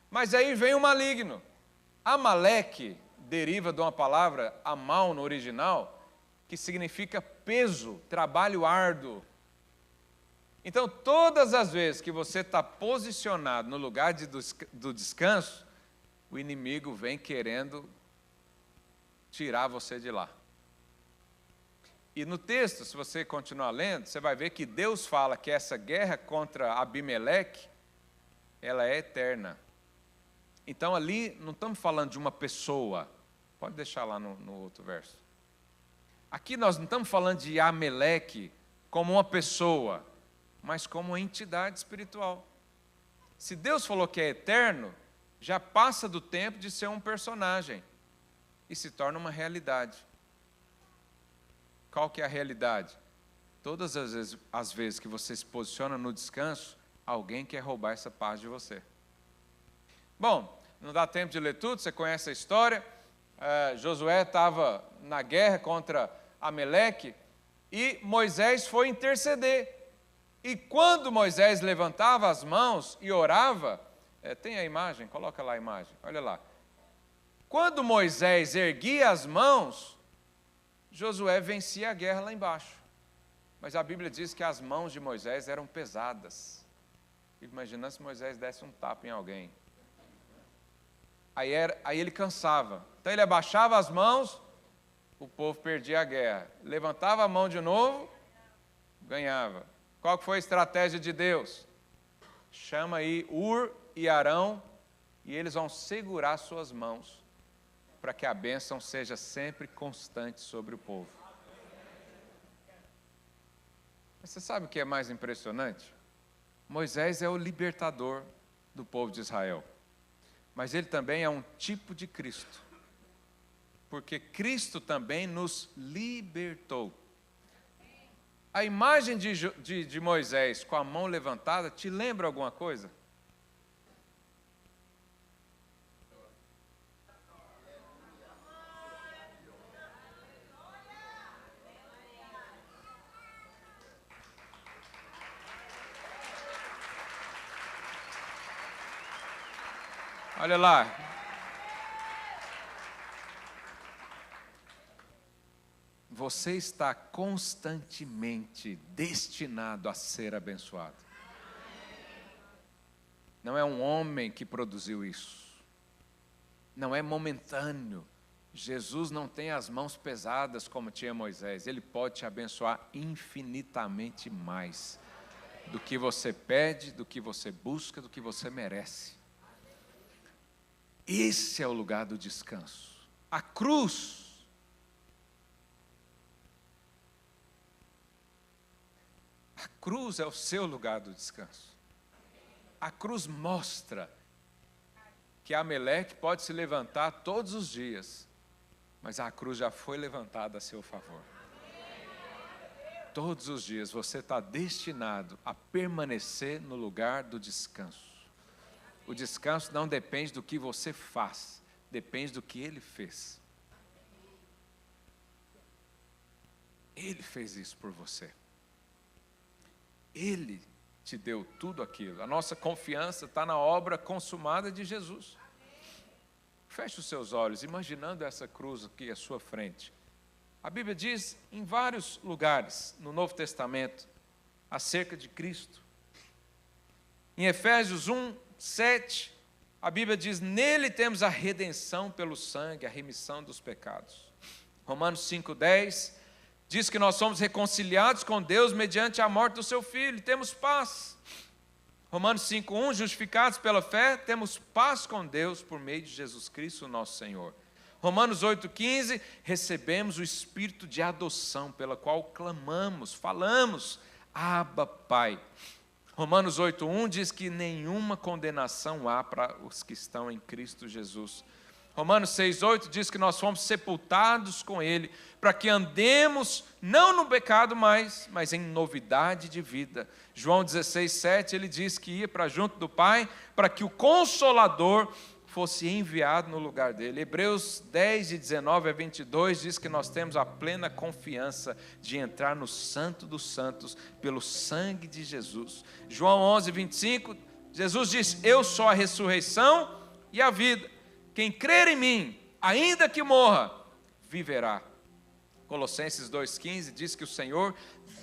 Mas aí vem o maligno. Amaleque deriva de uma palavra, amal no original, que significa peso, trabalho árduo. Então, todas as vezes que você está posicionado no lugar do descanso, o inimigo vem querendo tirar você de lá. E no texto, se você continuar lendo, você vai ver que Deus fala que essa guerra contra Abimeleque, ela é eterna. Então, ali não estamos falando de uma pessoa. Pode deixar lá no outro verso. Aqui nós não estamos falando de Ameleque como uma pessoa, mas como uma entidade espiritual. Se Deus falou que é eterno, já passa do tempo de ser um personagem e se torna uma realidade. Qual que é a realidade? Todas as vezes que você se posiciona no descanso, alguém quer roubar essa paz de você. Bom, não dá tempo de ler tudo, você conhece a história. Josué estava na guerra contra Ameleque e Moisés foi interceder. E quando Moisés levantava as mãos e orava, tem a imagem, coloca lá a imagem, olha lá. Quando Moisés erguia as mãos, Josué vencia a guerra lá embaixo. Mas a Bíblia diz que as mãos de Moisés eram pesadas. Imagina se Moisés desse um tapa em alguém. Aí ele cansava. Então ele abaixava as mãos, o povo perdia a guerra. Levantava a mão de novo, ganhava. Qual que foi a estratégia de Deus? Chama aí Ur e Arão, e eles vão segurar suas mãos, para que a bênção seja sempre constante sobre o povo. Mas você sabe o que é mais impressionante? Moisés é o libertador do povo de Israel. Mas ele também é um tipo de Cristo. Porque Cristo também nos libertou. A imagem de Moisés com a mão levantada te lembra alguma coisa? Olha lá. Você está constantemente destinado a ser abençoado. Não é um homem que produziu isso. Não é momentâneo. Jesus não tem as mãos pesadas como tinha Moisés. Ele pode te abençoar infinitamente mais do que você pede, do que você busca, do que você merece. Esse é o lugar do descanso. A cruz. A cruz é o seu lugar do descanso. A cruz mostra que Ameleque pode se levantar todos os dias, mas a cruz já foi levantada a seu favor. Todos os dias você está destinado a permanecer no lugar do descanso. O descanso não depende do que você faz, depende do que Ele fez. Ele fez isso por você. Ele te deu tudo aquilo. A nossa confiança está na obra consumada de Jesus. Feche os seus olhos, imaginando essa cruz aqui à sua frente. A Bíblia diz em vários lugares no Novo Testamento acerca de Cristo. Em Efésios 1, 7, a Bíblia diz: nele temos a redenção pelo sangue, a remissão dos pecados. Romanos 5, 10 diz que nós somos reconciliados com Deus mediante a morte do seu Filho, e temos paz. Romanos 5, 1, justificados pela fé, temos paz com Deus por meio de Jesus Cristo, nosso Senhor. Romanos 8,15, recebemos o Espírito de adoção, pela qual clamamos, falamos, Abba, Pai. Romanos 8,1 diz que nenhuma condenação há para os que estão em Cristo Jesus. Romanos 6,8 diz que nós fomos sepultados com Ele, para que andemos, não no pecado mais, mas em novidade de vida. João 16,7, ele diz que ia para junto do Pai, para que o Consolador fosse enviado no lugar dele. Hebreus 10, de 19 a 22, diz que nós temos a plena confiança de entrar no Santo dos Santos, pelo sangue de Jesus. João 11, 25, Jesus diz: eu sou a ressurreição e a vida. Quem crer em mim, ainda que morra, viverá. Colossenses 2,15 diz que o Senhor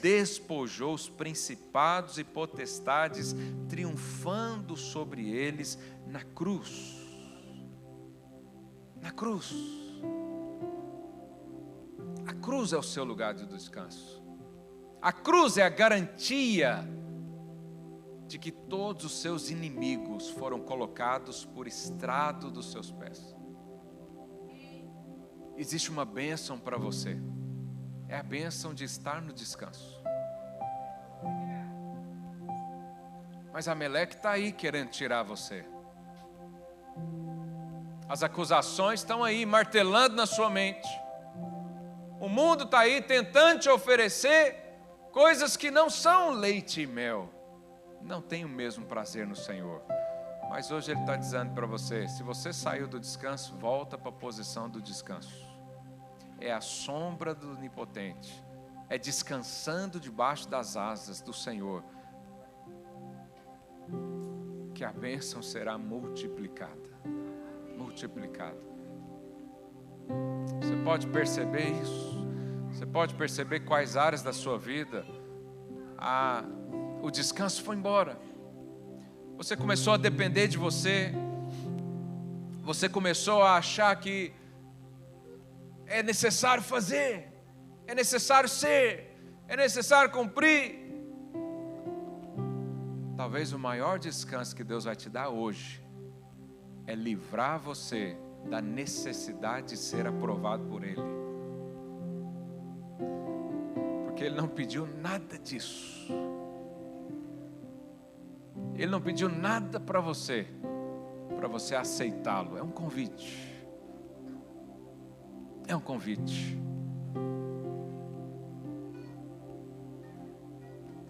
despojou os principados e potestades, triunfando sobre eles na cruz. Na cruz. A cruz é o seu lugar de descanso. A cruz é a garantia de que todos os seus inimigos foram colocados por estrado dos seus pés. Existe uma bênção para você. É a bênção de estar no descanso. Mas Amaleque está aí querendo tirar você. As acusações estão aí, martelando na sua mente. O mundo está aí tentando te oferecer coisas que não são leite e mel. Não tem o mesmo prazer no Senhor. Mas hoje Ele está dizendo para você: se você saiu do descanso, volta para a posição do descanso. É a sombra do Onipotente. É descansando debaixo das asas do Senhor que a bênção será multiplicada. Multiplicado. Você pode perceber isso. Você pode perceber quais áreas da sua vida o descanso foi embora. Você começou a depender de você. Você começou a achar que é necessário fazer, é necessário ser, é necessário cumprir. Talvez o maior descanso que Deus vai te dar hoje é livrar você da necessidade de ser aprovado por Ele. Porque Ele não pediu nada disso. Ele não pediu nada para você aceitá-lo. É um convite. É um convite.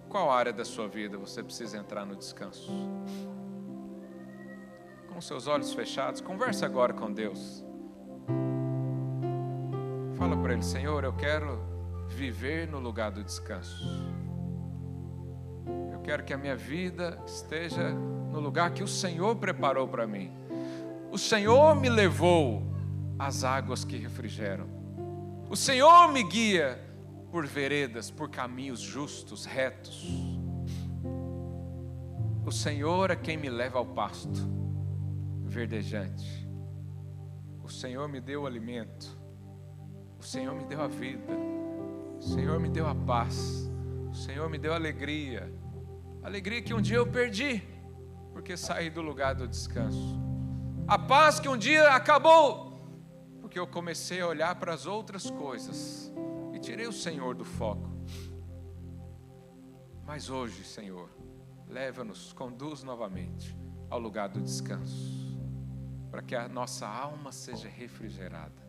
Qual área da sua vida você precisa entrar no descanso? Com seus olhos fechados, converse agora com Deus. Fala para Ele: Senhor, eu quero viver no lugar do descanso. Eu quero que a minha vida esteja no lugar que o Senhor preparou para mim. O Senhor me levou às águas que refrigeram. O Senhor me guia por veredas, por caminhos justos, retos. O Senhor é quem me leva ao pasto verdejante. O Senhor me deu o alimento. O Senhor me deu a vida. O Senhor me deu a paz. O Senhor me deu a alegria. Alegria que um dia eu perdi, porque saí do lugar do descanso. A paz que um dia acabou, porque eu comecei a olhar para as outras coisas e tirei o Senhor do foco. Mas hoje, Senhor, leva-nos, conduz novamente ao lugar do descanso, para que a nossa alma seja refrigerada.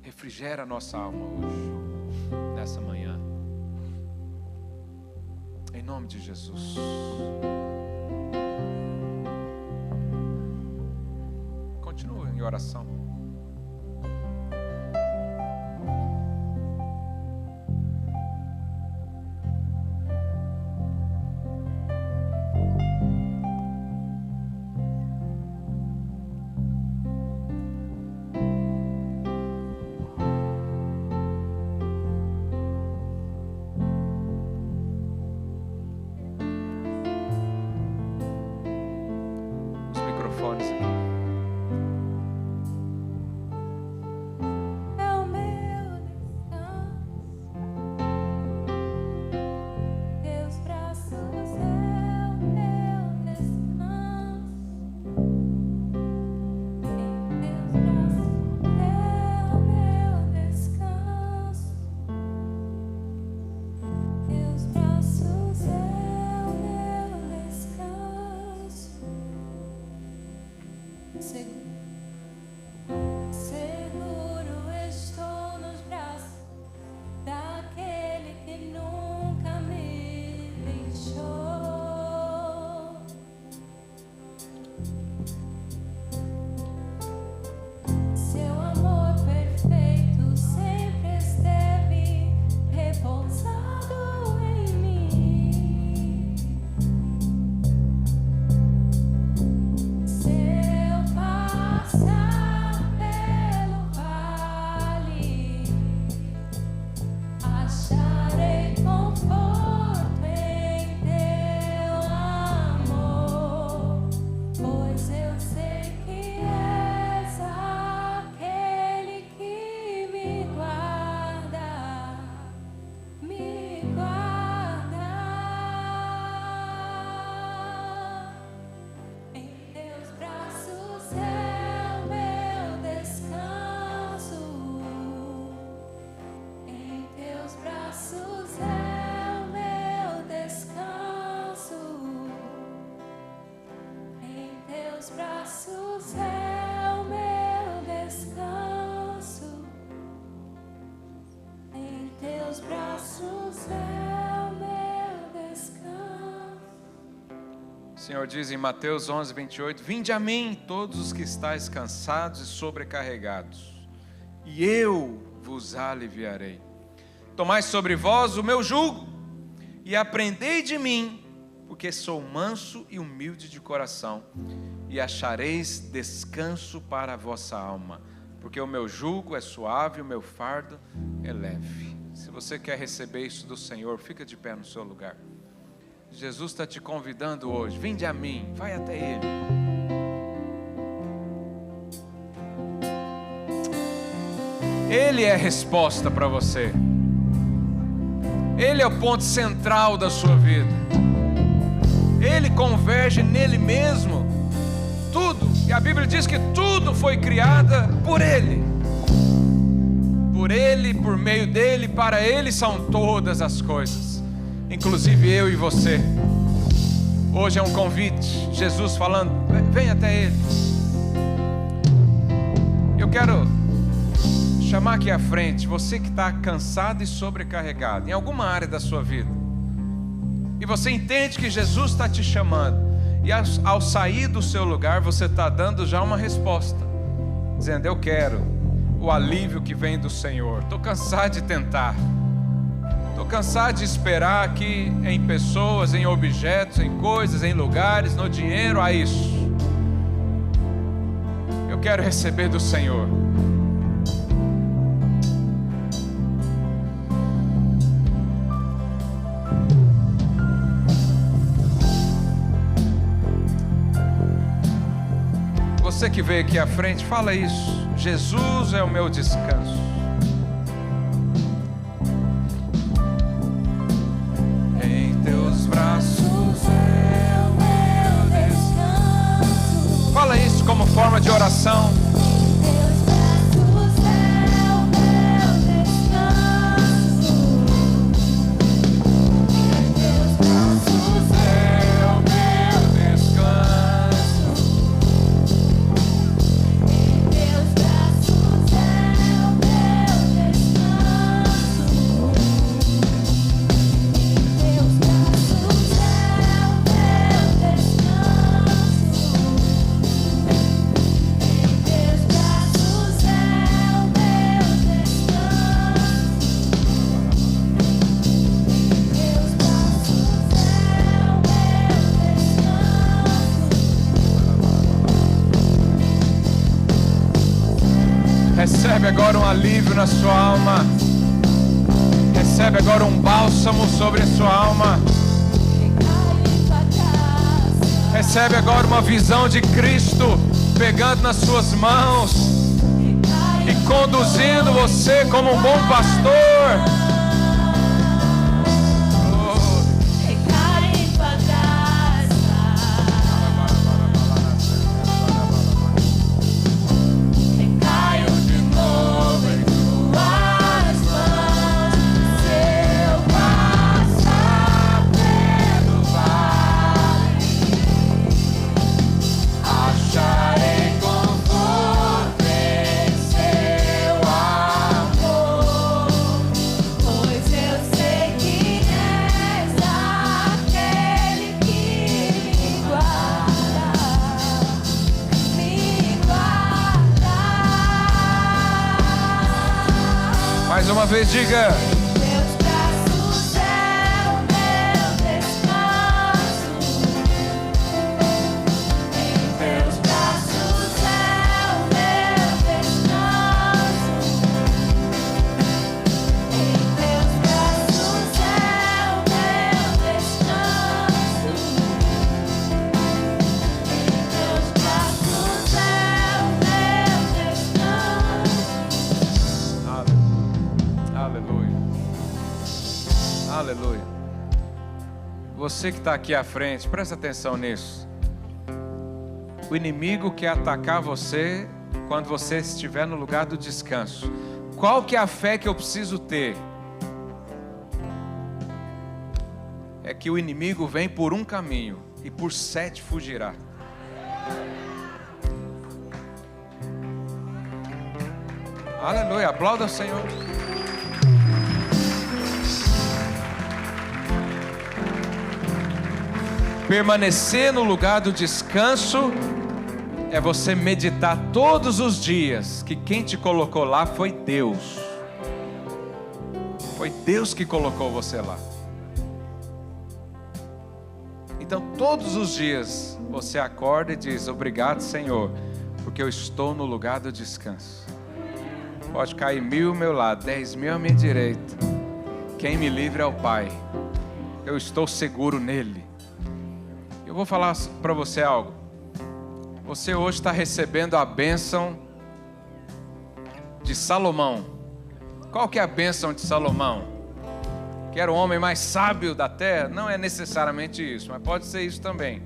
Refrigera a nossa alma hoje, nessa manhã. Em nome de Jesus. Continue em oração. Seguro estou nos braços daquele que nunca me deixou. Seu amor perfeito sempre esteve repousado em mim. Se eu passar pelo vale, acharei conforto em teu amor, pois eu sei que és aquele que me guarda, me guarda. Em teus braços é o meu descanso. Em teus braços é o meu descanso. Em teus braços é o meu descanso. Em teus braços é o meu descanso. O Senhor diz em Mateus 11, 28, vinde a mim todos os que estáis cansados e sobrecarregados, e eu vos aliviarei. Tomai sobre vós o meu jugo, e aprendei de mim, porque sou manso e humilde de coração, e achareis descanso para a vossa alma, porque o meu jugo é suave e o meu fardo é leve. Se você quer receber isso do Senhor, fica de pé no seu lugar. Jesus está te convidando hoje, vinde a mim, vai até Ele. Ele é a resposta para você. Ele é o ponto central da sua vida. Ele converge nele mesmo tudo. E a Bíblia diz que tudo foi criado por Ele. Por Ele, por meio dEle, para Ele são todas as coisas, inclusive eu e você. Hoje é um convite, Jesus falando, vem até Ele. Eu quero chamar aqui à frente você que está cansado e sobrecarregado em alguma área da sua vida, e você entende que Jesus está te chamando, e ao sair do seu lugar você está dando já uma resposta, dizendo, eu quero o alívio que vem do Senhor. Estou cansado de tentar, estou cansado de esperar aqui em pessoas, em objetos, em coisas, em lugares, no dinheiro, a isso. Eu quero receber do Senhor. Você que veio aqui à frente, fala isso. Jesus é o meu descanso. Em teus braços é o meu descanso. Fala isso como forma de oração. Recebe agora um alívio na sua alma. Recebe agora um bálsamo sobre a sua alma. Recebe agora uma visão de Cristo pegando nas suas mãos e conduzindo você como um bom pastor. Acharei Mais uma vez, diga. Teus braços é o meu descanso. Em teus braços é o meu descanso. Em teus braços é o meu descanso. Em teus braços é o meu descanso. Aleluia. Aleluia. Você que está aqui à frente, presta atenção nisso. O inimigo quer atacar você quando você estiver no lugar do descanso. Qual que é a fé que eu preciso ter? É que o inimigo vem por um caminho e por 7 fugirá. Aleluia, aplauda o Senhor. Permanecer no lugar do descanso é você meditar todos os dias que quem te colocou lá foi Deus. Foi Deus que colocou você lá. Então todos os dias você acorda e diz: obrigado, Senhor, porque eu estou no lugar do descanso. Pode cair 1000 ao meu lado, 10.000 à minha direita. Quem me livra é o Pai. Eu estou seguro nele. Eu vou falar para você algo. Você hoje está recebendo a bênção de Salomão. Qual que é a bênção de Salomão? Que era o homem mais sábio da terra? Não é necessariamente isso, mas pode ser isso também.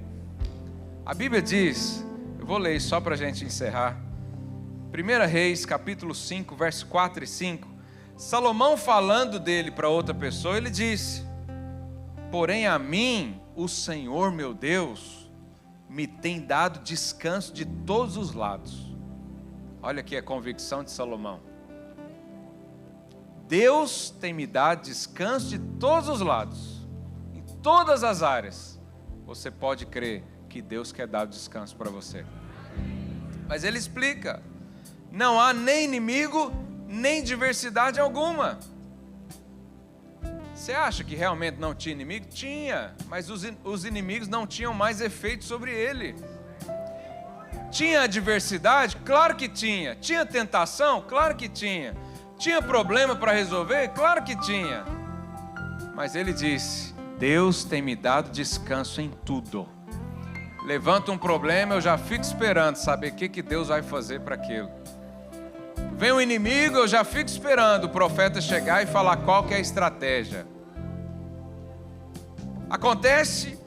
A Bíblia diz, eu vou ler só para a gente encerrar. 1 Reis, capítulo 5, verso 4 e 5. Salomão falando dele para outra pessoa, ele disse: porém a mim, o Senhor meu Deus, me tem dado descanso de todos os lados. Olha aqui a convicção de Salomão. Deus tem me dado descanso de todos os lados, em todas as áreas. Você pode crer que Deus quer dar descanso para você. Mas ele explica: não há nem inimigo, nem diversidade alguma. Você acha que realmente não tinha inimigo? Tinha, mas os inimigos não tinham mais efeito sobre ele. Tinha adversidade? Claro que tinha. Tinha tentação? Claro que tinha. Tinha problema para resolver? Claro que tinha. Mas ele disse: Deus tem me dado descanso em tudo. Levanta um problema, eu já fico esperando saber o que Deus vai fazer para aquilo. Vem um inimigo, eu já fico esperando o profeta chegar e falar qual que é a estratégia. Acontece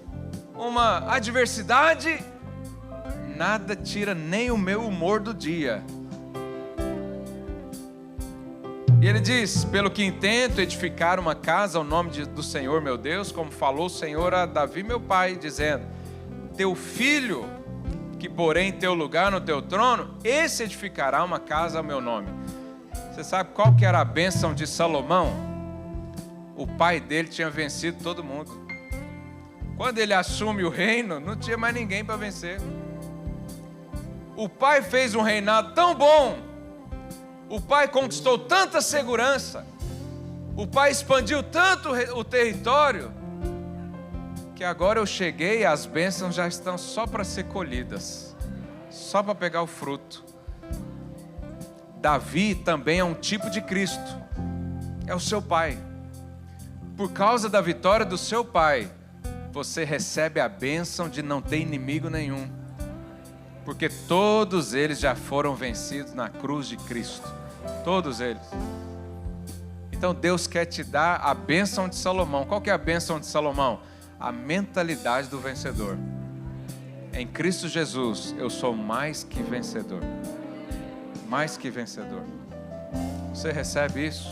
uma adversidade, nada tira nem o meu humor do dia. E ele diz: pelo que intento edificar uma casa ao nome do Senhor meu Deus, como falou o Senhor a Davi meu pai, dizendo: teu filho, que porém teu lugar no teu trono, esse edificará uma casa ao meu nome. Você sabe qual que era a bênção de Salomão? O pai dele tinha vencido todo mundo. Quando ele assume o reino, não tinha mais ninguém para vencer. O pai fez um reinado tão bom, o pai conquistou tanta segurança, o pai expandiu tanto o território, que agora eu cheguei e as bênçãos já estão só para ser colhidas, só para pegar o fruto. Davi também é um tipo de Cristo, é o seu pai. Por causa da vitória do seu pai, você recebe a bênção de não ter inimigo nenhum, porque todos eles já foram vencidos na cruz de Cristo, todos eles. Então Deus quer te dar a bênção de Salomão. Qual que é a bênção de Salomão? A mentalidade do vencedor. Em Cristo Jesus, eu sou mais que vencedor. Mais que vencedor. Você recebe isso?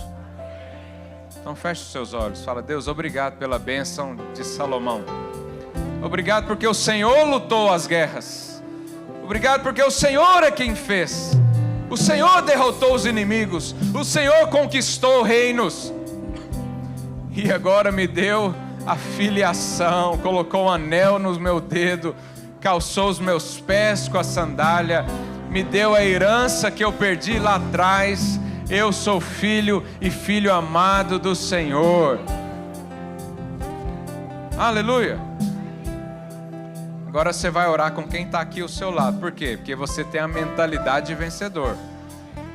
Então feche os seus olhos. Fala: Deus, obrigado pela bênção de Salomão. Obrigado porque o Senhor lutou as guerras. Obrigado porque o Senhor é quem fez. O Senhor derrotou os inimigos. O Senhor conquistou reinos. E agora me deu a filiação, colocou um anel no meu dedo, calçou os meus pés com a sandália, me deu a herança que eu perdi lá atrás, Eu sou filho e filho amado do Senhor. Aleluia. Agora você vai orar com quem está aqui ao seu lado. Por quê? Porque você tem a mentalidade de vencedor.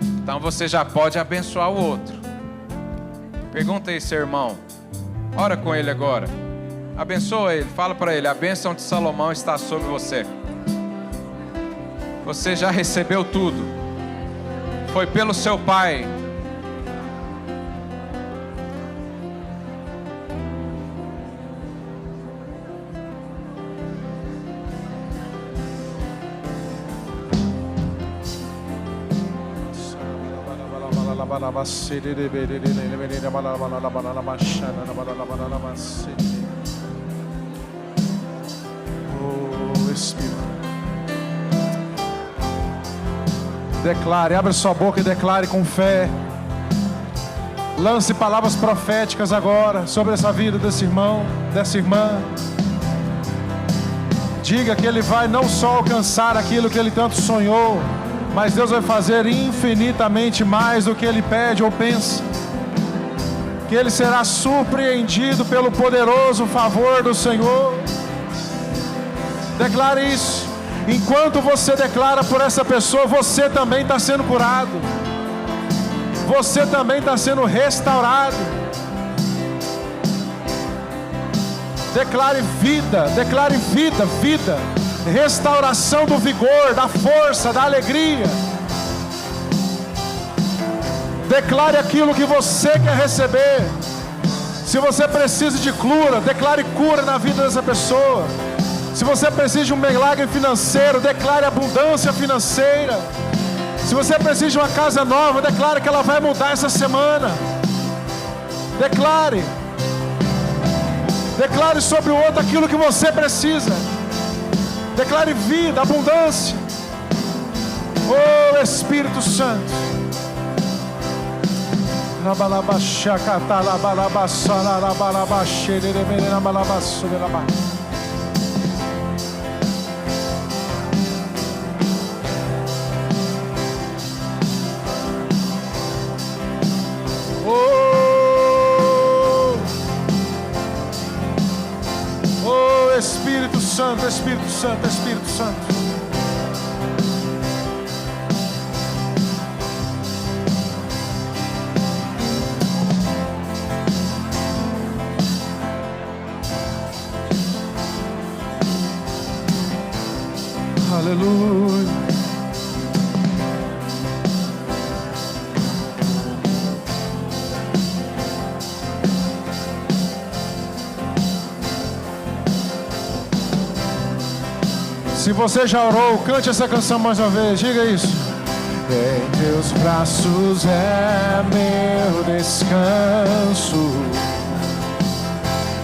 Então você já pode abençoar o outro. Pergunta aí, seu irmão. Ora com ele agora. Abençoa ele. Fala para ele: a bênção de Salomão está sobre você. Você já recebeu tudo. Foi pelo seu pai. Oh, Espírito. Declare, abra sua boca e declare com fé. Lance palavras proféticas agora sobre essa vida desse irmão, dessa irmã. Diga que ele vai não só alcançar aquilo que ele tanto sonhou, mas Deus vai fazer infinitamente mais do que ele pede ou pensa. Que ele será surpreendido pelo poderoso favor do Senhor. Declare isso. Enquanto você declara por essa pessoa, você também está sendo curado. Você também está sendo restaurado. Declare vida, vida. Restauração do vigor, da força, da alegria. Declare aquilo que você quer receber. Se você precisa de cura, declare cura na vida dessa pessoa. Se você precisa de um milagre financeiro, declare abundância financeira. Se você precisa de uma casa nova, declare que ela vai mudar essa semana. Declare sobre o outro aquilo que você precisa. Declare vida, abundância. Oh, Espírito Santo. Oh, Espírito Santo, Espírito Santo, Espírito Santo. Aleluia. Se você já orou, cante essa canção mais uma vez, diga isso. Em teus braços é meu descanso.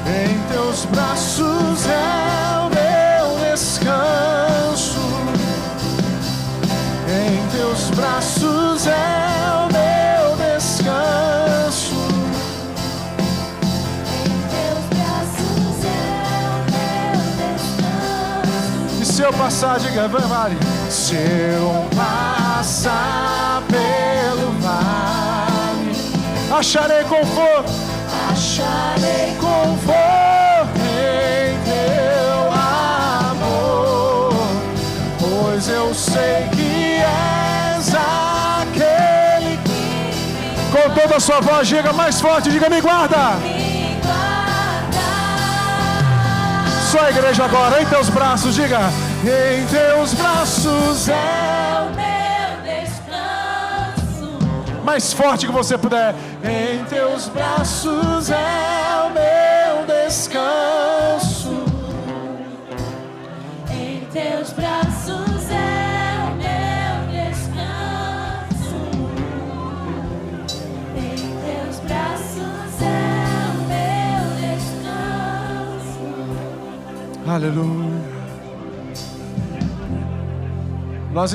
Em teus braços é o meu descanso. Em teus braços é o meu descanso. Se eu passar, diga, vai, vale. Se eu passar pelo vale, acharei conforto em teu amor, pois eu sei que és aquele que... Com toda a sua voz, diga mais forte, diga, me guarda. Só a igreja agora, em teus braços, diga. Em teus braços é o meu descanso. Mais forte que você puder. Em teus braços é o meu descanso. Em teus braços é o meu descanso. Em teus braços é o meu descanso. Aleluia. Nós